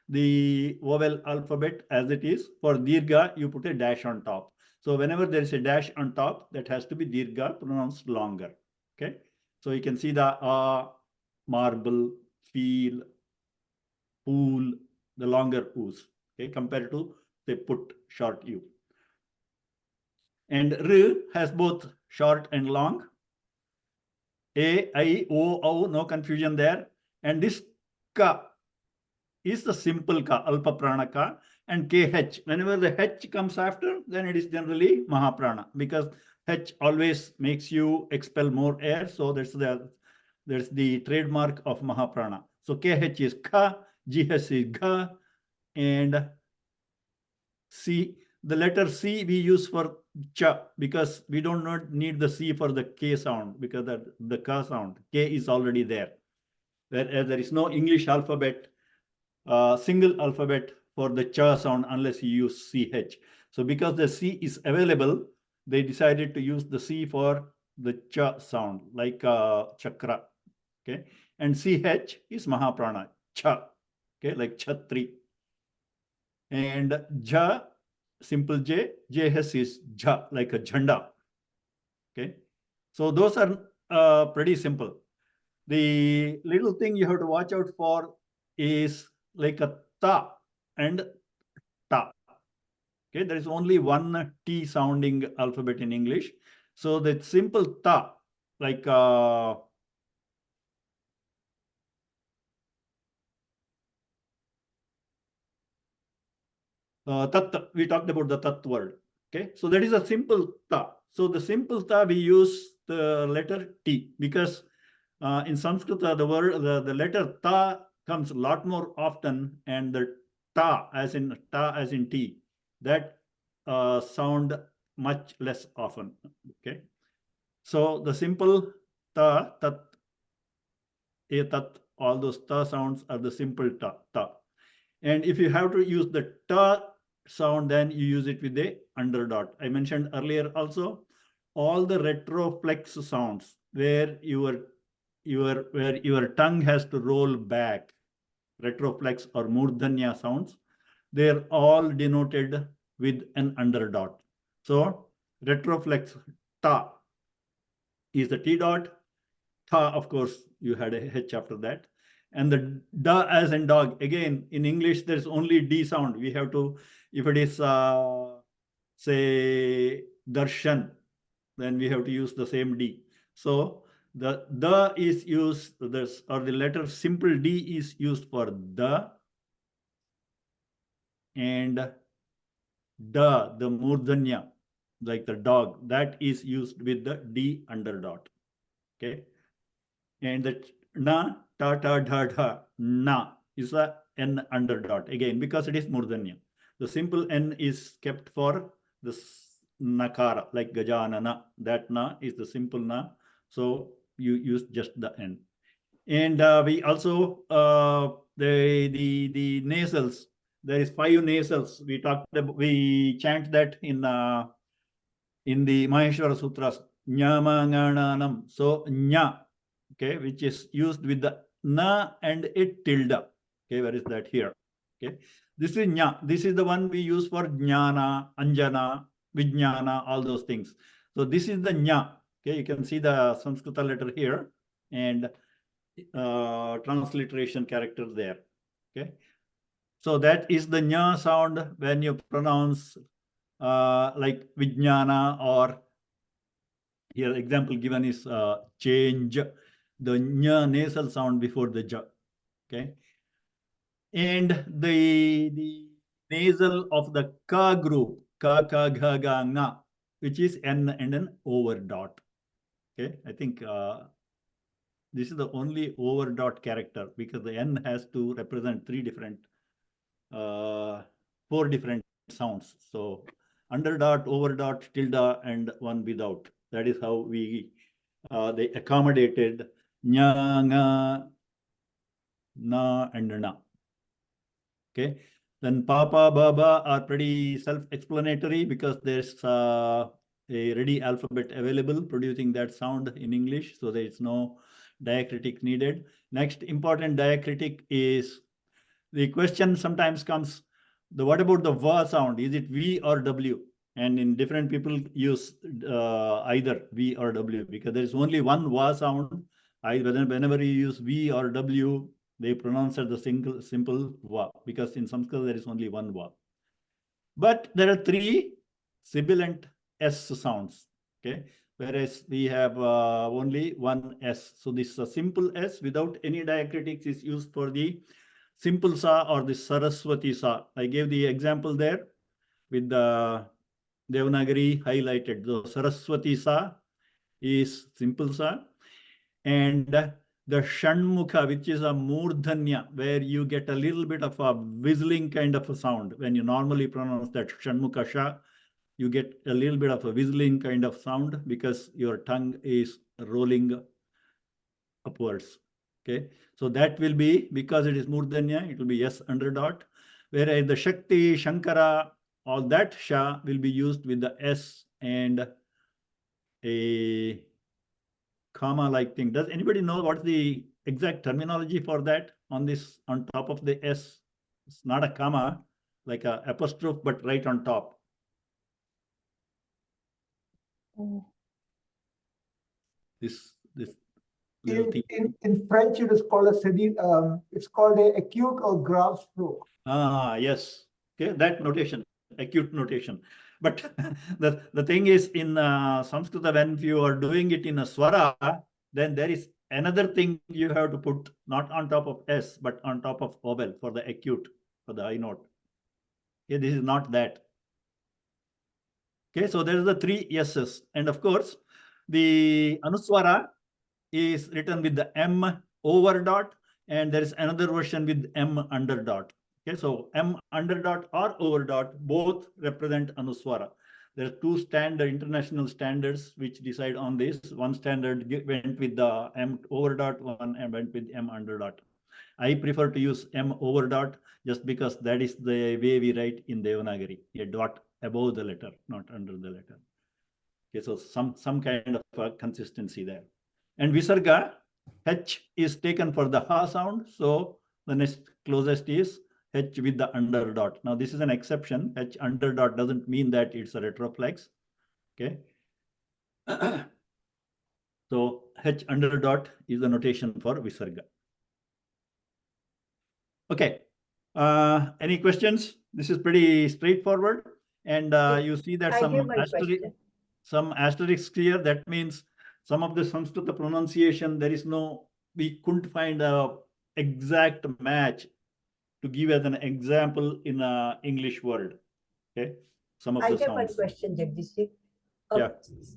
the vowel alphabet as it is. For dirgha, you put a dash on top. So whenever there is a dash on top, that has to be dirgha, pronounced longer. Okay. So you can see the marble, feel, pool, the longer oos. Okay, compared to say put, short u. And r has both short and long. A, I, O, O, no confusion there. And this ka is the simple ka, alpa prana ka, and KH. Whenever the H comes after, then it is generally mahaprana, because H always makes you expel more air. So that's the trademark of mahaprana. So KH is ka, GH is ga, and C. The letter C we use for cha, because we don't need the C for the K sound, because the ka sound, K is already there. Whereas there is no English alphabet, single alphabet for the cha sound unless you use CH. So because the C is available, they decided to use the C for the cha sound, like chakra. Okay. And CH is mahaprana, cha. Okay, like chatri. And ja, simple J, JS is ja, like a jhanda. Okay. So those are pretty simple. The little thing you have to watch out for is like a ta and ta. Okay, there is only one T sounding alphabet in English. So that simple ta, like tat, we talked about the tat word. Okay, so that is a simple ta. So the simple ta, we use the letter T, because in Sanskrita, the letter ta comes a lot more often, and the ta as in T, that sound much less often. Okay, so the simple ta, tat, e, tat, all those ta sounds are the simple ta. And if you have to use the ta sound, then you use it with the underdot. I mentioned earlier also, all the retroflex sounds where your tongue has to roll back, retroflex or murdhanya sounds, they're all denoted with an underdot. So retroflex ta is the T dot. Tha, of course, you had a H after that. And the da as in dog, again, in English, there's only D sound. We have to, if it is, say, darshan, then we have to use the same D. So the is used, this, or the letter simple D is used for the, and the murdhanya, like the dog, that is used with the D underdot. Okay. And the na, ta, ta, dha, dha, na is a N underdot, again, because it is murdhanya. The simple N is kept for the nakara, like gajanana. That na is the simple na. So you use just the N. And we also, the nasals, there is 5 nasals. We chant that in the Maheshwara Sutras, Ñāma-ṅāṇānam. So ña, okay, which is used with the na and a tilde. Okay, where is that here? Okay, this is ña. This is the one we use for jnana, anjana, vijnana, all those things. So this is the ña. Okay, you can see the Sanskrita letter here and transliteration character there. Okay, so that is the ña sound when you pronounce like vijnana, or here example given is change, the ñ nasal sound before the j. Okay, and the nasal of the ka group, ka, ka, gha, ga, nga, which is N and an over dot. Okay, I think this is the only over dot character, because the N has to represent 4 different sounds. So under dot, over dot, tilde, and one without. That is how they accommodated ñ, nga, na, and na. Okay. Then papa, baba are pretty self-explanatory, because there's a ready alphabet available producing that sound in English, so there is no diacritic needed. Next important diacritic is the question sometimes comes, what about the va sound? Is it V or W? And in different people use either V or W, because there is only one va sound. Whenever you use V or W, they pronounce it the simple va, because in Sanskrit there is only one va. But there are three sibilant S sounds, okay? Whereas we have only one S. So this simple S without any diacritics is used for the simple sa or the Saraswati sa. I gave the example there with the Devanagari highlighted. The Saraswati sa is simple sa, and the Shanmukha, which is a Murdhanya, where you get a little bit of a whistling kind of a sound. When you normally pronounce that Shanmukha sha, you get a little bit of a whistling kind of sound because your tongue is rolling upwards. Okay, so that will be, because it is Murdhanya, it will be S under dot. Whereas the Shakti, Shankara, all that sha will be used with the S and a comma-like thing. Does anybody know what's the exact terminology for that on this, on top of the S? It's not a comma, like a apostrophe, but right on top. This little thing. In French, it is called it's called a acute or grave stroke. Ah, yes. Okay, that notation, acute notation. But the thing is, in Saṁskṛta, when you are doing it in a swara, then there is another thing you have to put, not on top of S, but on top of vowel for the acute, for the high note. Okay, this is not that. Okay, so there is the three S's. And of course, the Anuswara is written with the M over dot, and there is another version with M under dot. Okay, so M under dot or over dot both represent Anuswara. There are two standard international standards which decide on this. One standard went with the M over dot, one went with M under dot. I prefer to use M over dot just because that is the way we write in Devanagari, a dot above the letter, not under the letter. Okay, so some kind of a consistency there. And Visarga, H is taken for the Ha sound. So the next closest is H with the under dot. Now this is an exception. H under dot doesn't mean that it's a retroflex. Okay. So H under dot is the notation for Visarga. Okay. Any questions? This is pretty straightforward. And you see that some asterisks here. That means some of the Saṁskṛta pronunciation, there is no, we couldn't find a exact match to give as an example in an English word. Okay. Some of the sounds. I have one question, Jagdish. Yeah.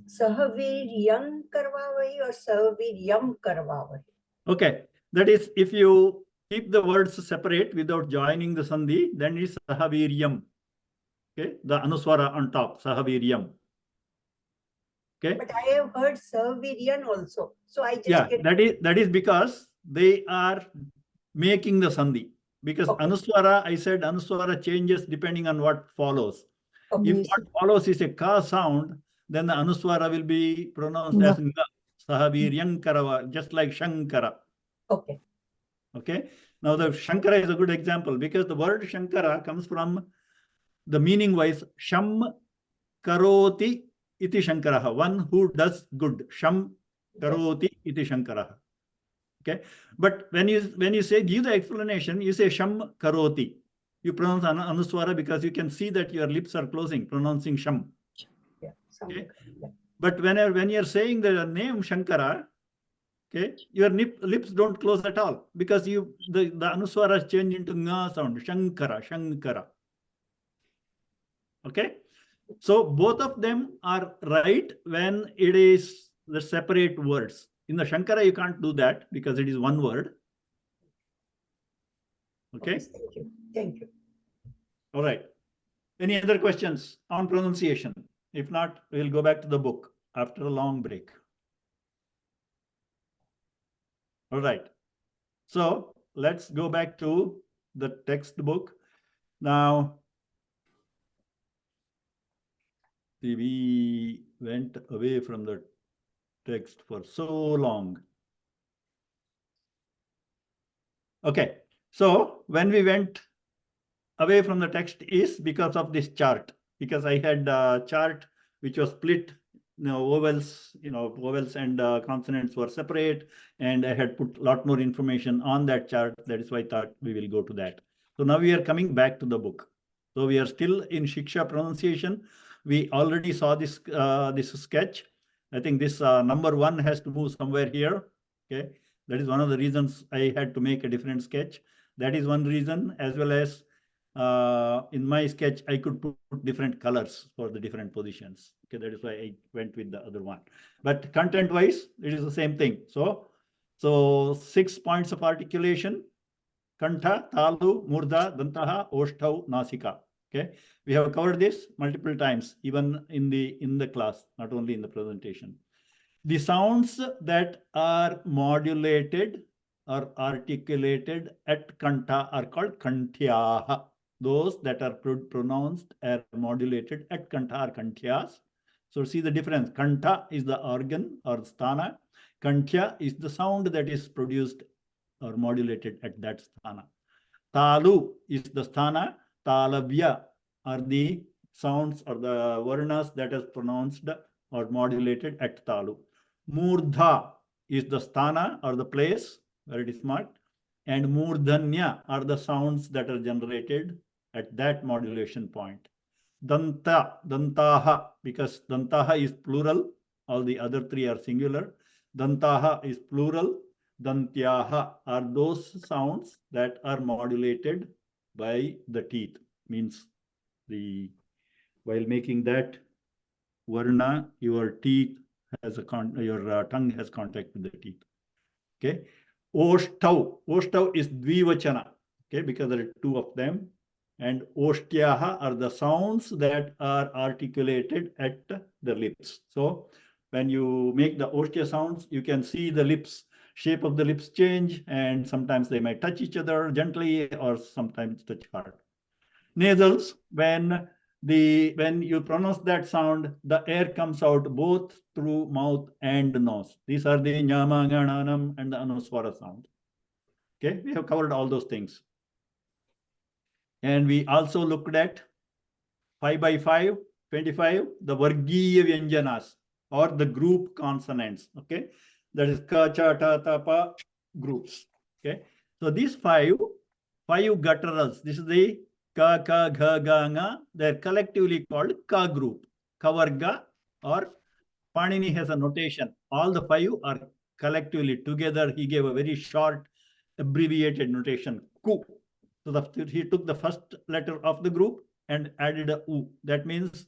Sahaviryam karvavahi or sahaviryam karvavahi? Okay. That is, if you keep the words separate without joining the sandhi, then it's sahaviryam. Okay. The anuswara on top, sahaviryam. Okay. But I have heard sahaviryan also. So I just that is because they are making the sandhi. Because anuswara, I said anuswara changes depending on what follows. Okay. If what follows is a ka sound, then the anuswara will be pronounced as nga, sahaviryam karava, just like Śāṅkara. Okay. Okay. Now the Śāṅkara is a good example because the word Śāṅkara comes from the meaning wise Sham karoti iti Śāṅkaraha, one who does good. Sham karoti iti Śāṅkaraha. Okay. But when you say, give the explanation, you say Sham karoti. You pronounce anuswara because you can see that your lips are closing, pronouncing Sham. Yeah. Okay. But when you're saying the name Śāṅkara, okay, your lips don't close at all because the anuswara change into nga sound. Śāṅkara, Śāṅkara. Okay. So both of them are right when it is the separate words. In the Śāṅkara, you can't do that because it is one word. Okay. Thank you. Thank you. All right. Any other questions on pronunciation? If not, we'll go back to the book after a long break. All right. So let's go back to the textbook. Now, we went away from the text for so long. Okay. So when we went away from the text is because of this chart, because I had a chart which was split, vowels and consonants were separate, and I had put a lot more information on that chart. That is why I thought we will go to that. So now we are coming back to the book. So we are still in Shiksha pronunciation. We already saw this this sketch. I think this number 1 has to move somewhere here. Okay, that is one of the reasons I had to make a different sketch. That is one reason, as well as in my sketch, I could put different colors for the different positions. Okay, that is why I went with the other one. But content-wise, it is the same thing. So 6 points of articulation: Kantha, Talu, Murdha, Dantaha, Oshtau, Nasika. Okay, we have covered this multiple times, even in the class, not only in the presentation. The sounds that are modulated or articulated at Kantha are called Kanthyaha. Those that are pronounced are modulated at Kantha are Kantyas. So see the difference. Kantha is the organ or sthana. Kanthya is the sound that is produced or modulated at that sthana. Talu is the sthana. Talavya are the sounds or the varnas that is pronounced or modulated at Talu. Murdha is the sthana or the place where it is marked. And murdhanya are the sounds that are generated at that modulation point. Danta, dantaha, because dantaha is plural, all the other 3 are singular. Dantaha is plural. Dantyaha are those sounds that are modulated by the teeth. Means while making that varna, your teeth has your tongue has contact with the teeth. Okay. Oshtau is dvivachana. Okay, because there are 2 of them. And oshtyaha are the sounds that are articulated at the lips. So when you make the oshtya sounds, you can see the lips, shape of the lips change, and sometimes they might touch each other gently or sometimes touch hard. Nasals, when you pronounce that sound, the air comes out both through mouth and nose. These are the nyama, gananam, and the anuswara sound. Okay, we have covered all those things. And we also looked at 5 by 5, 25, the Vargiya Vyanjanas or the group consonants. Okay, that is ka, cha, ta, ta, pa groups. Okay, so these 5 gutturals, this is the ka, ka, gha, ga, nga, they're collectively called ka group. Kavarga, or Panini has a notation. All the 5 are collectively together. He gave a very short, abbreviated notation, ku. So he took the first letter of the group and added a u. That means,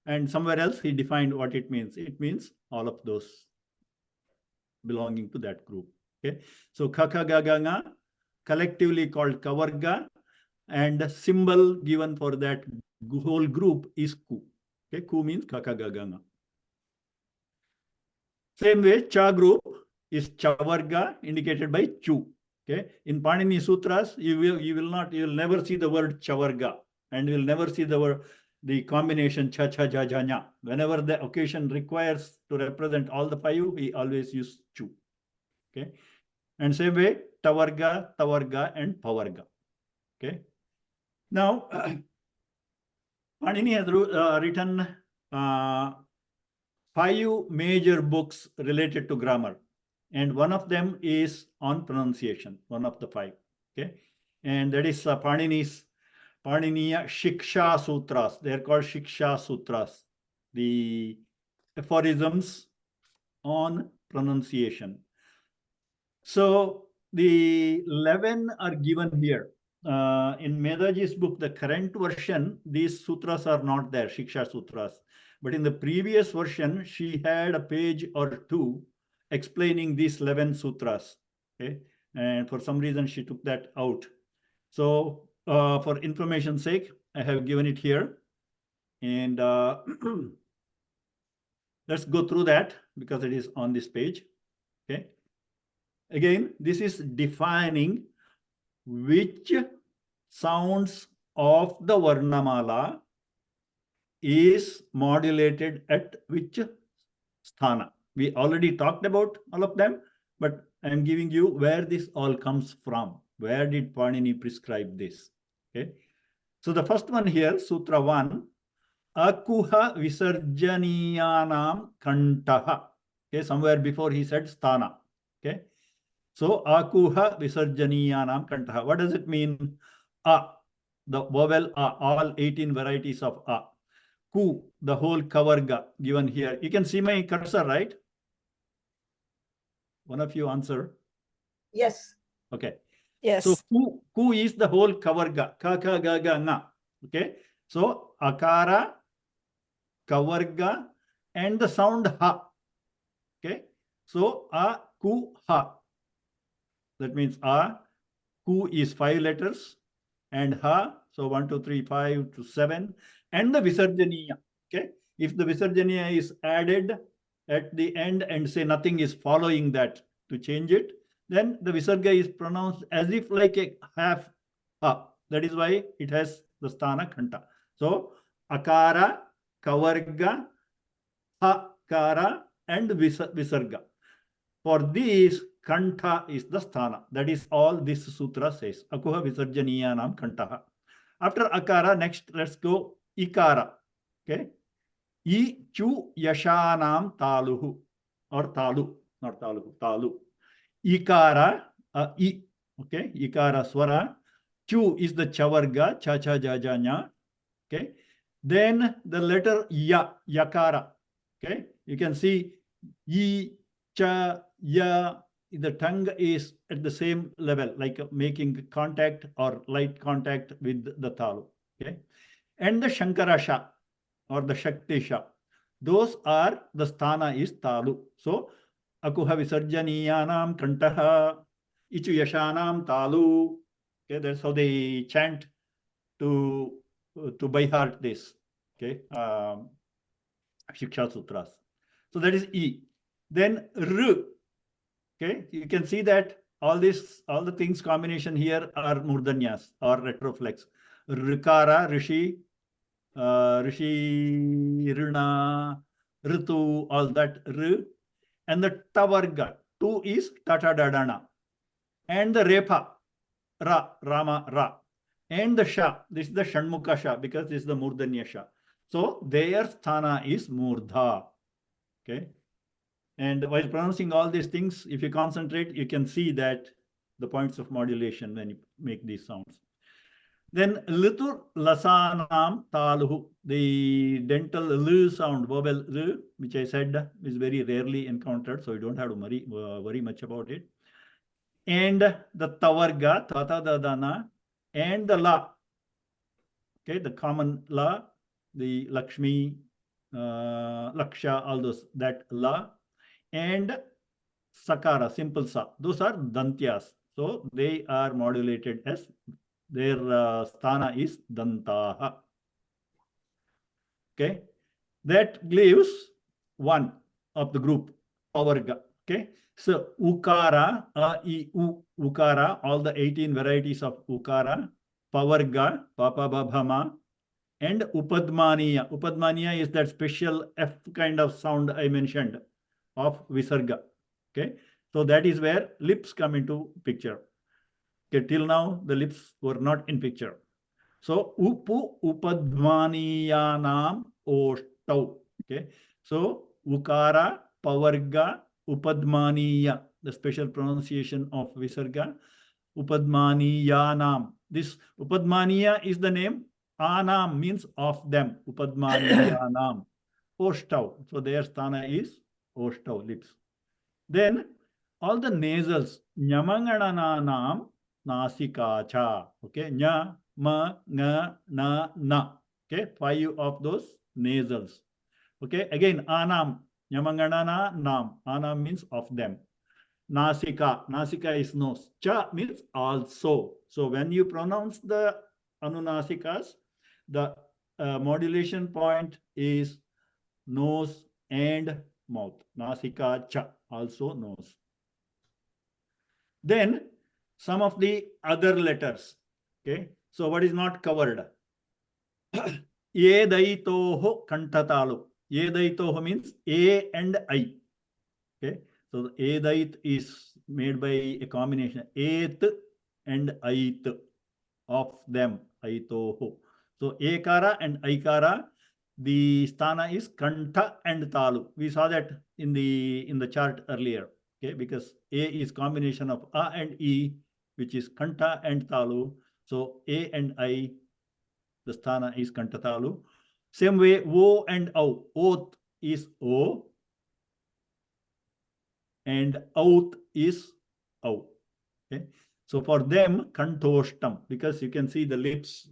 and somewhere else he defined what it means. It means all of those belonging to that group. Okay. So kaka gaga nga, collectively called kavarga, and the symbol given for that whole group is ku. Okay. Ku means kaka gaga nga. Same way, cha group is chavarga, indicated by chu. Okay, in Panini Sutras, you will never see the word chavarga, and you will never see the combination cha cha ja ja nya. Whenever the occasion requires to represent all the 5, he always use chu. Okay, and same way, tavarga, tavarga, and pavarga. Okay, now Panini has written 5 major books related to grammar. And one of them is on pronunciation, one of the 5. Okay, and that is Paniniya Shiksha Sutras. They are called Shiksha Sutras, the aphorisms on pronunciation. So the 11 are given here. In Medhaji's book, the current version, these sutras are not there, Shiksha Sutras. But in the previous version, she had a page or 2 explaining these 11 sutras. Okay, and for some reason she took that out. So for information's sake, I have given it here, and let's go through that because it is on this page. Okay, again, this is defining which sounds of the Varnamala is modulated at which sthana. We already talked about all of them, but I'm giving you where this all comes from, Where did Panini prescribe this? Okay. So the first one here, Sutra 1, Akuha Visarjaniyanam Kantaha. Okay, somewhere before he said Sthana. Okay. So Akuha Visarjaniyanam Kantaha. What does it mean? A, the vowel A, all 18 varieties of A. Ku, the whole kavarga given here. You can see my cursor, right? One of you answer. Yes. Okay. Yes. So ku is the whole kavarga. Ka, ka, ga, ga, nga. Okay. So akara, kavarga, and the sound ha. Okay. So a, ku, ha. That means a, ku is 5 letters, and ha. So 1, 2, 3, 5 to 7, and the visarjaniya. Okay. If the visarjaniya is added at the end and say nothing is following that to change it, then the visarga is pronounced as if like a half ha. That is why it has the sthana khanta. So akara, kavarga, hakara, and visarga. For these, kantha is the sthana. That is all this sutra says. Akuha visarjaniyanam kantaha. After akara, next let's go ikara. Okay. I chu yashanam taluhu, or talu, not taluhu, talu. Ikara, I. Okay. Ikara swara. Chu is the chavarga, cha cha ja ja nya. Okay. Then the letter ya, yakara. Okay. You can see I, cha, ya. The tongue is at the same level, like making contact or light contact with the talu. Okay. And the Śāṅkara-bhāṣya or the Shakti-sha. Those are the sthana is talu. So akuha visarjaniyanam kantaha, ichu yashanam talu. Okay, that's how they chant to by heart this. Okay, Shiksha Sutras. So that is E. Then R. Okay, you can see that all the things combination here are murdanyas or retroflex. Rikara, Rishi, Rishi, Rina, Ritu, all that R. And the Tavarga, 2 is Tata Dadana. And the Repa, Ra, Rama, Ra. And the Sha, this is the Shanmukha Sha, because this is the Murdanya Sha. So their sthana is Murdha. Okay. And while pronouncing all these things, if you concentrate, you can see that the points of modulation when you make these sounds. Then litur lasanam taluhu, the dental l sound, vowel l, which I said is very rarely encountered, so you don't have to worry much about it. And the tavarga, tata dadana, and the la. Okay, the common la, the Lakshmi, Laksha, all those, that la. And sakara, simple sa, those are dantyas. So they are modulated as their sthana is dantaha. Okay, that leaves one of the group, pavarga. Okay, so ukara, a, I, u, ukara, all the 18 varieties of ukara, pavarga, papa, babhama, and upadmaniya. Upadmaniya is that special F kind of sound I mentioned of visarga. Okay, so that is where lips come into picture. Okay, till now the lips were not in picture. So upu upadmaniyanam oshtau. Okay, so ukara, pavarga, upadmaniya, the special pronunciation of visarga, upadmaniyanam. This upadmaniya is the name. Anam means of them. Upadmaniyanam. Oshtau. So their sthana is oshtau, lips. Then all the nasals, nyamangananam nasikacha. Okay, nya, ma, nga, na. Okay, 5 of those nasals. Okay, again, anam, nyamanganana nam. Anam means of them. Nasika, nasika is nose. Cha means also. So when you pronounce the anunasikas, the modulation point is nose and mouth. Nasika cha, also nose. Then some of the other letters. Okay, so what is not covered? Edaitoho kantatalu. Edaitoho means A and I. Okay, so the edait is made by a combination. Et and ait of them, aitoho. So ekara and aikara, the sthana is kantha and talu. We saw that in the chart earlier. Okay, because a is combination of a and e, which is kantha and talu. So a and I, the sthana is kantha talu. Same way, o and au. Oth is o, and out is au. Okay. So for them, kantoshtam, because you can see the lips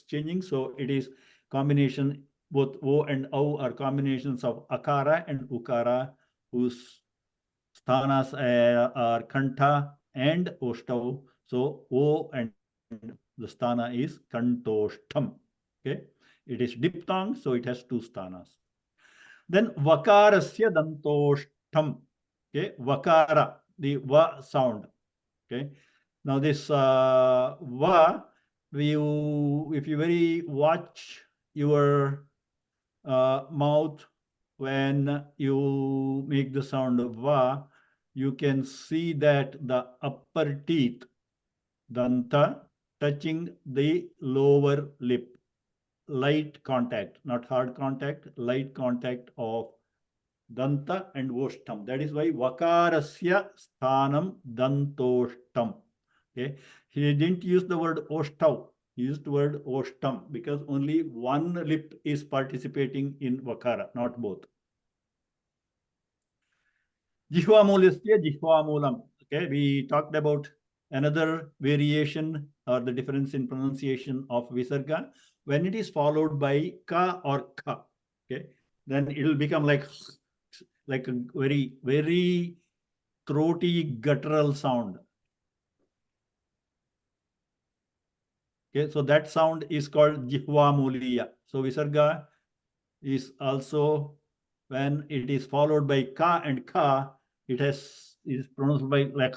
changing. So it is combination, both o and au are combinations of akara and ukara, whose sthanas are kantha and oshtau. So o and the sthana is kantoshtam. Okay. It is diphthong, so it has two sthanas. Then vakarasya dantoshtam. Okay. Vakara, the va sound. Okay. Now this va, if you very watch your mouth when you make the sound of va, you can see that the upper teeth, danta, touching the lower lip. Light contact, not hard contact, light contact of danta and oshtam. That is why vakarasya sthanam dantoshtam. Okay, he didn't use the word oshtau. He used the word oshtam because only one lip is participating in vakara, not both. Jihvamulasya jihvamulam. Okay, we talked about another variation or the difference in pronunciation of visarga. When it is followed by ka or kha, okay, then it will become like a very, very throaty, guttural sound. Okay, so that sound is called jihvamuliya. So visarga is also, when it is followed by ka and kha, it is pronounced by like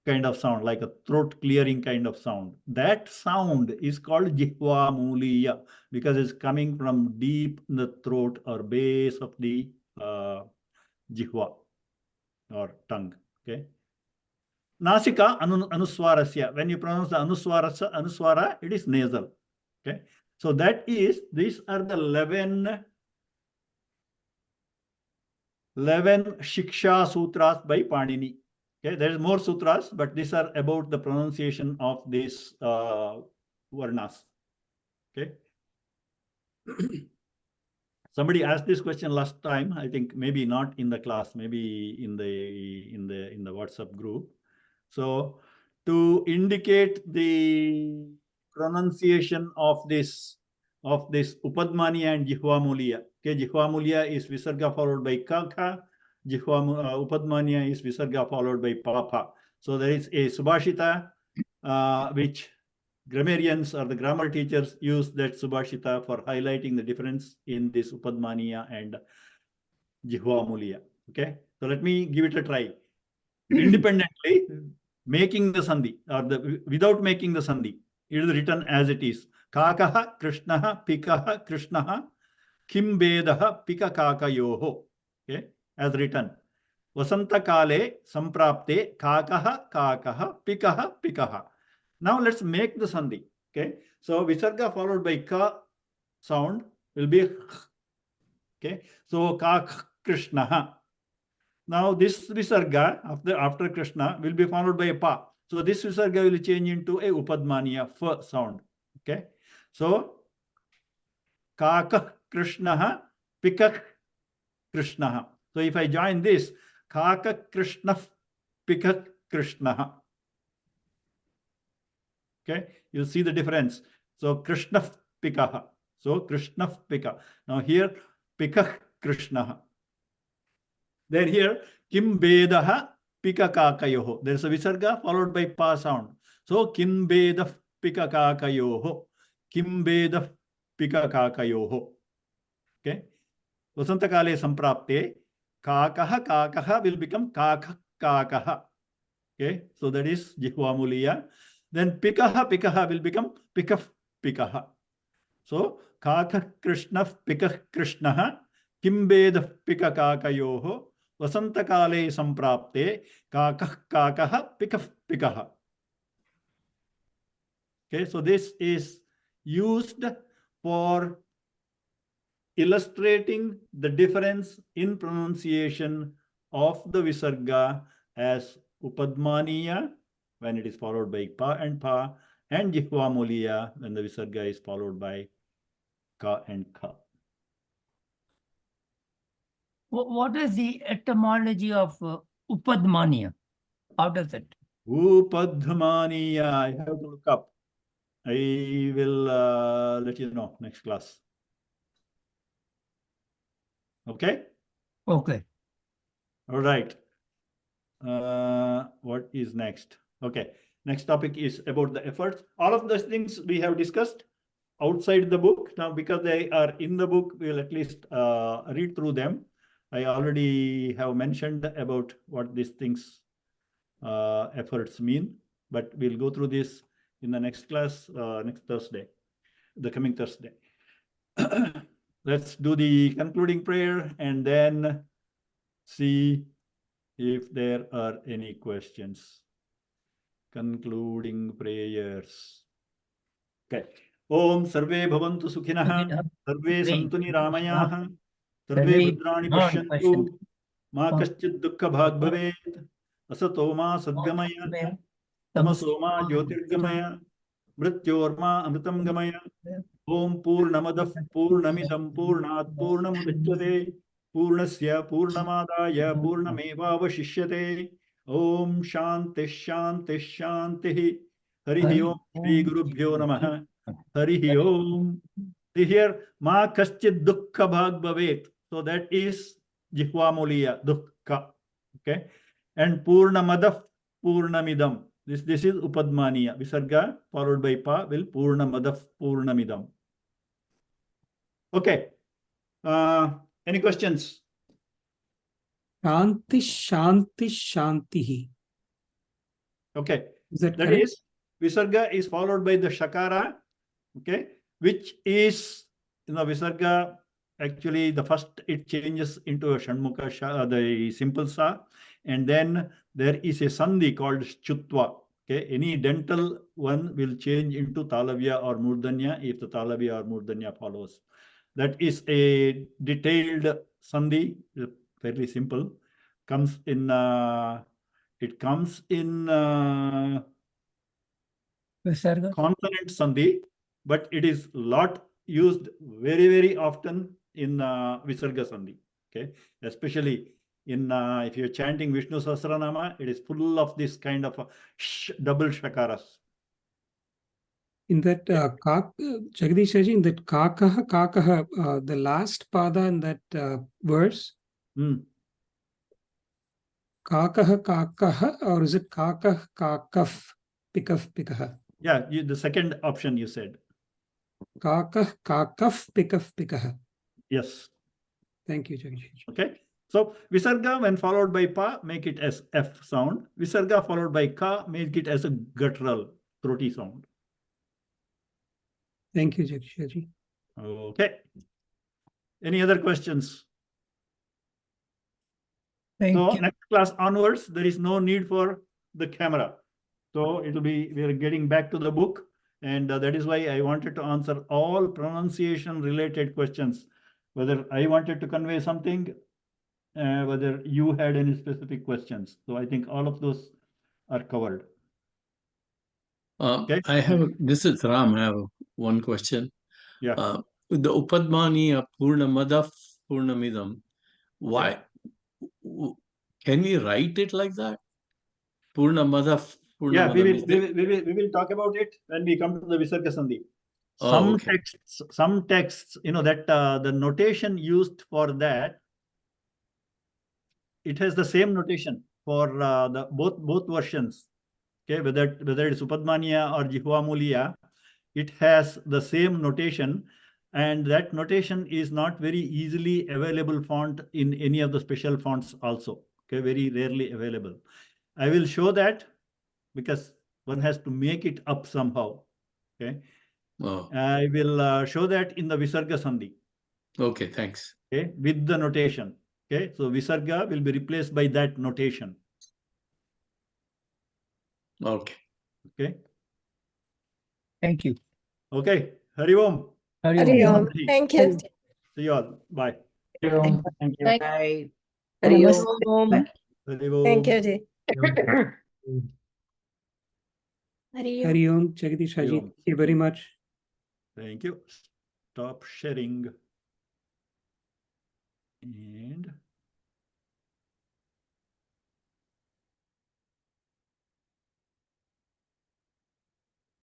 kind of sound, like a throat clearing kind of sound. That sound is called jihvamuliya because it's coming from deep in the throat or base of the jihva or tongue. Okay. Nasika anuswarasya. When you pronounce the anuswara, it is nasal. Okay. So these are the 11 Shiksha Sutras by Panini. Okay, there is more sutras, but these are about the pronunciation of these varnas. Okay. Somebody asked this question last time. I think maybe not in the class, maybe in the WhatsApp group. So to indicate the pronunciation of this upadmani and jihvamuliya. Okay, jihvamuliya is visarga followed by kaka. Upadmaniya is visarga followed by papa. So there is a subhashita which grammarians or the grammar teachers use that subhashita for highlighting the difference in this upadmaniya and jihvamuliya. Okay, so let me give it a try. Independently, making the sandhi or without making the sandhi, it is written as it is. Kākaha krishnaha pikaha krishnaha kim bedaha pika kākayoho. Okay, as written. Vasanta kale samprapte kākaha kākaha pikaha pikaha. Now let's make the sandhi. Okay, so visarga followed by ka sound will be okay. So kak krishnaha. Now this visarga after Krishna will be followed by a pa. So this visarga will change into a upadmaniya f sound. Okay. So kaka krishnaha pikak krishnaha. So if I join this, kaka krishna pikak krishnaha. Okay, you'll see the difference. So krishna pikaha. So krishna pika. Now here pikak krishnaha. Then here, kim bedaha pika kākayoho. There is a visarga followed by pa sound. So kim bedah pika kākayoho. Kim bedah pika kākayoho. Okay. Vasanta kale samprapte. Kākaha kākaha will become kāka kākaha. Okay. So that is jihvamuliya. Then pikaha pikaha will become pikaf pikaha. So kāka krishna pikah krishnaha. Kim bedah pika kākayoho. vasantakale samprapte kakah kakah pikah pikah. Okay, so this is used for illustrating the difference in pronunciation of the visarga as upadmaniya when it is followed by pa, and jihvamuliya when the visarga is followed by ka and kha. What is the etymology of upadmaniya? How does it? Upadmaniya, I have to look up. I will let you know next class. Okay? Okay. All right. What is next? Okay. Next topic is about the efforts. All of those things we have discussed outside the book. Now, because they are in the book, we'll at least read through them. I already have mentioned about what these things, efforts mean, but we'll go through this in the next class, next Thursday, the coming Thursday. Let's do the concluding prayer and then see if there are any questions. Concluding prayers. Okay. Om sarve bhavantu sukhinah, sarve santu niramayaः, sarve bhadrani pashyantu, ma kaschid dukkha bhag bhavet, asato ma sadgamaya, tamaso ma jyotirgamaya, mrityorma amritam gamaya. Om purnamadah purnamidam purnat purnamudachyate purnasya purnamadaya purnamevavashishyate. Om shanti shanti shanti. Harihi Om Shri Gurubhyo Namaha. Harihi Om. Here, ma kaschid dukkha bhag bhavet. So that is jihvamuliya, dukkha. Okay. And purnamadah purnamidam. This is upadmaniya. Visarga followed by pa will purnamadah purnamidam. Okay. Any questions? Shanti, shanti, shantihi. Okay. Is that That correct? is, visarga is followed by the shakara, okay, which is, visarga, actually the first it changes into a shanmukha sha, the simple sa, and then there is a sandhi called chutva. Okay, any dental one will change into talavya or murdanya if the talavya or murdanya follows. That is a detailed sandhi, fairly simple. Comes in, it comes in consonant sandhi, but it is lot used very, very often in Visarga sandhi. Okay, especially in if you're chanting Viṣṇu-sahasra-nāma, it is full of this kind of double shakaras. In that Jagdishaji, in that kākaha, kākaha, the last pada in that verse, kākaha, kākaha, or is it kākah, kākaf, pikaf, pikaha? Yeah, the second option you said. Kākah, kākaf, pikaf, pikaha. Yes. Thank you, Jagdishaji. Okay. So Visarga when followed by pa, make it as F sound. Visarga followed by ka, make it as a guttural, throaty sound. Thank you, Jagdishaji. Okay. Any other questions? Thank you. Next class onwards, there is no need for the camera. So it'll be, we are getting back to the book. And that is why I wanted to answer all pronunciation related questions. Whether I wanted to convey something, whether you had any specific questions. So I think all of those are covered. Okay. This is Ram. I have one question. Yeah. The Upadmani Purnamadah Purnamidam, why can we write it like that? Purnamadah Purnamidam. Yeah, we will talk about it when we come to the Visarga Sandhi. Some texts, that the notation used for that, it has the same notation for the both versions. Okay, whether it's Upadmaniya or Jihvamuliya, it has the same notation, and that notation is not very easily available font in any of the special fonts also. Okay, very rarely available. I will show that because one has to make it up somehow. Okay. I will show that in the Visarga Sandhi. Okay, thanks. Okay, with the notation. Okay, so visarga will be replaced by that notation. Okay. Okay. Thank you. Okay. Hari Om. Hari Om. Thank you. See you all. Bye. Thank Thank you. Bye. Hari Om. Namaste. Hari Om. Thank you, Ji. Hari Om, Jagdish Hari Haji. Om. Thank you very much. Thank you. Stop sharing. And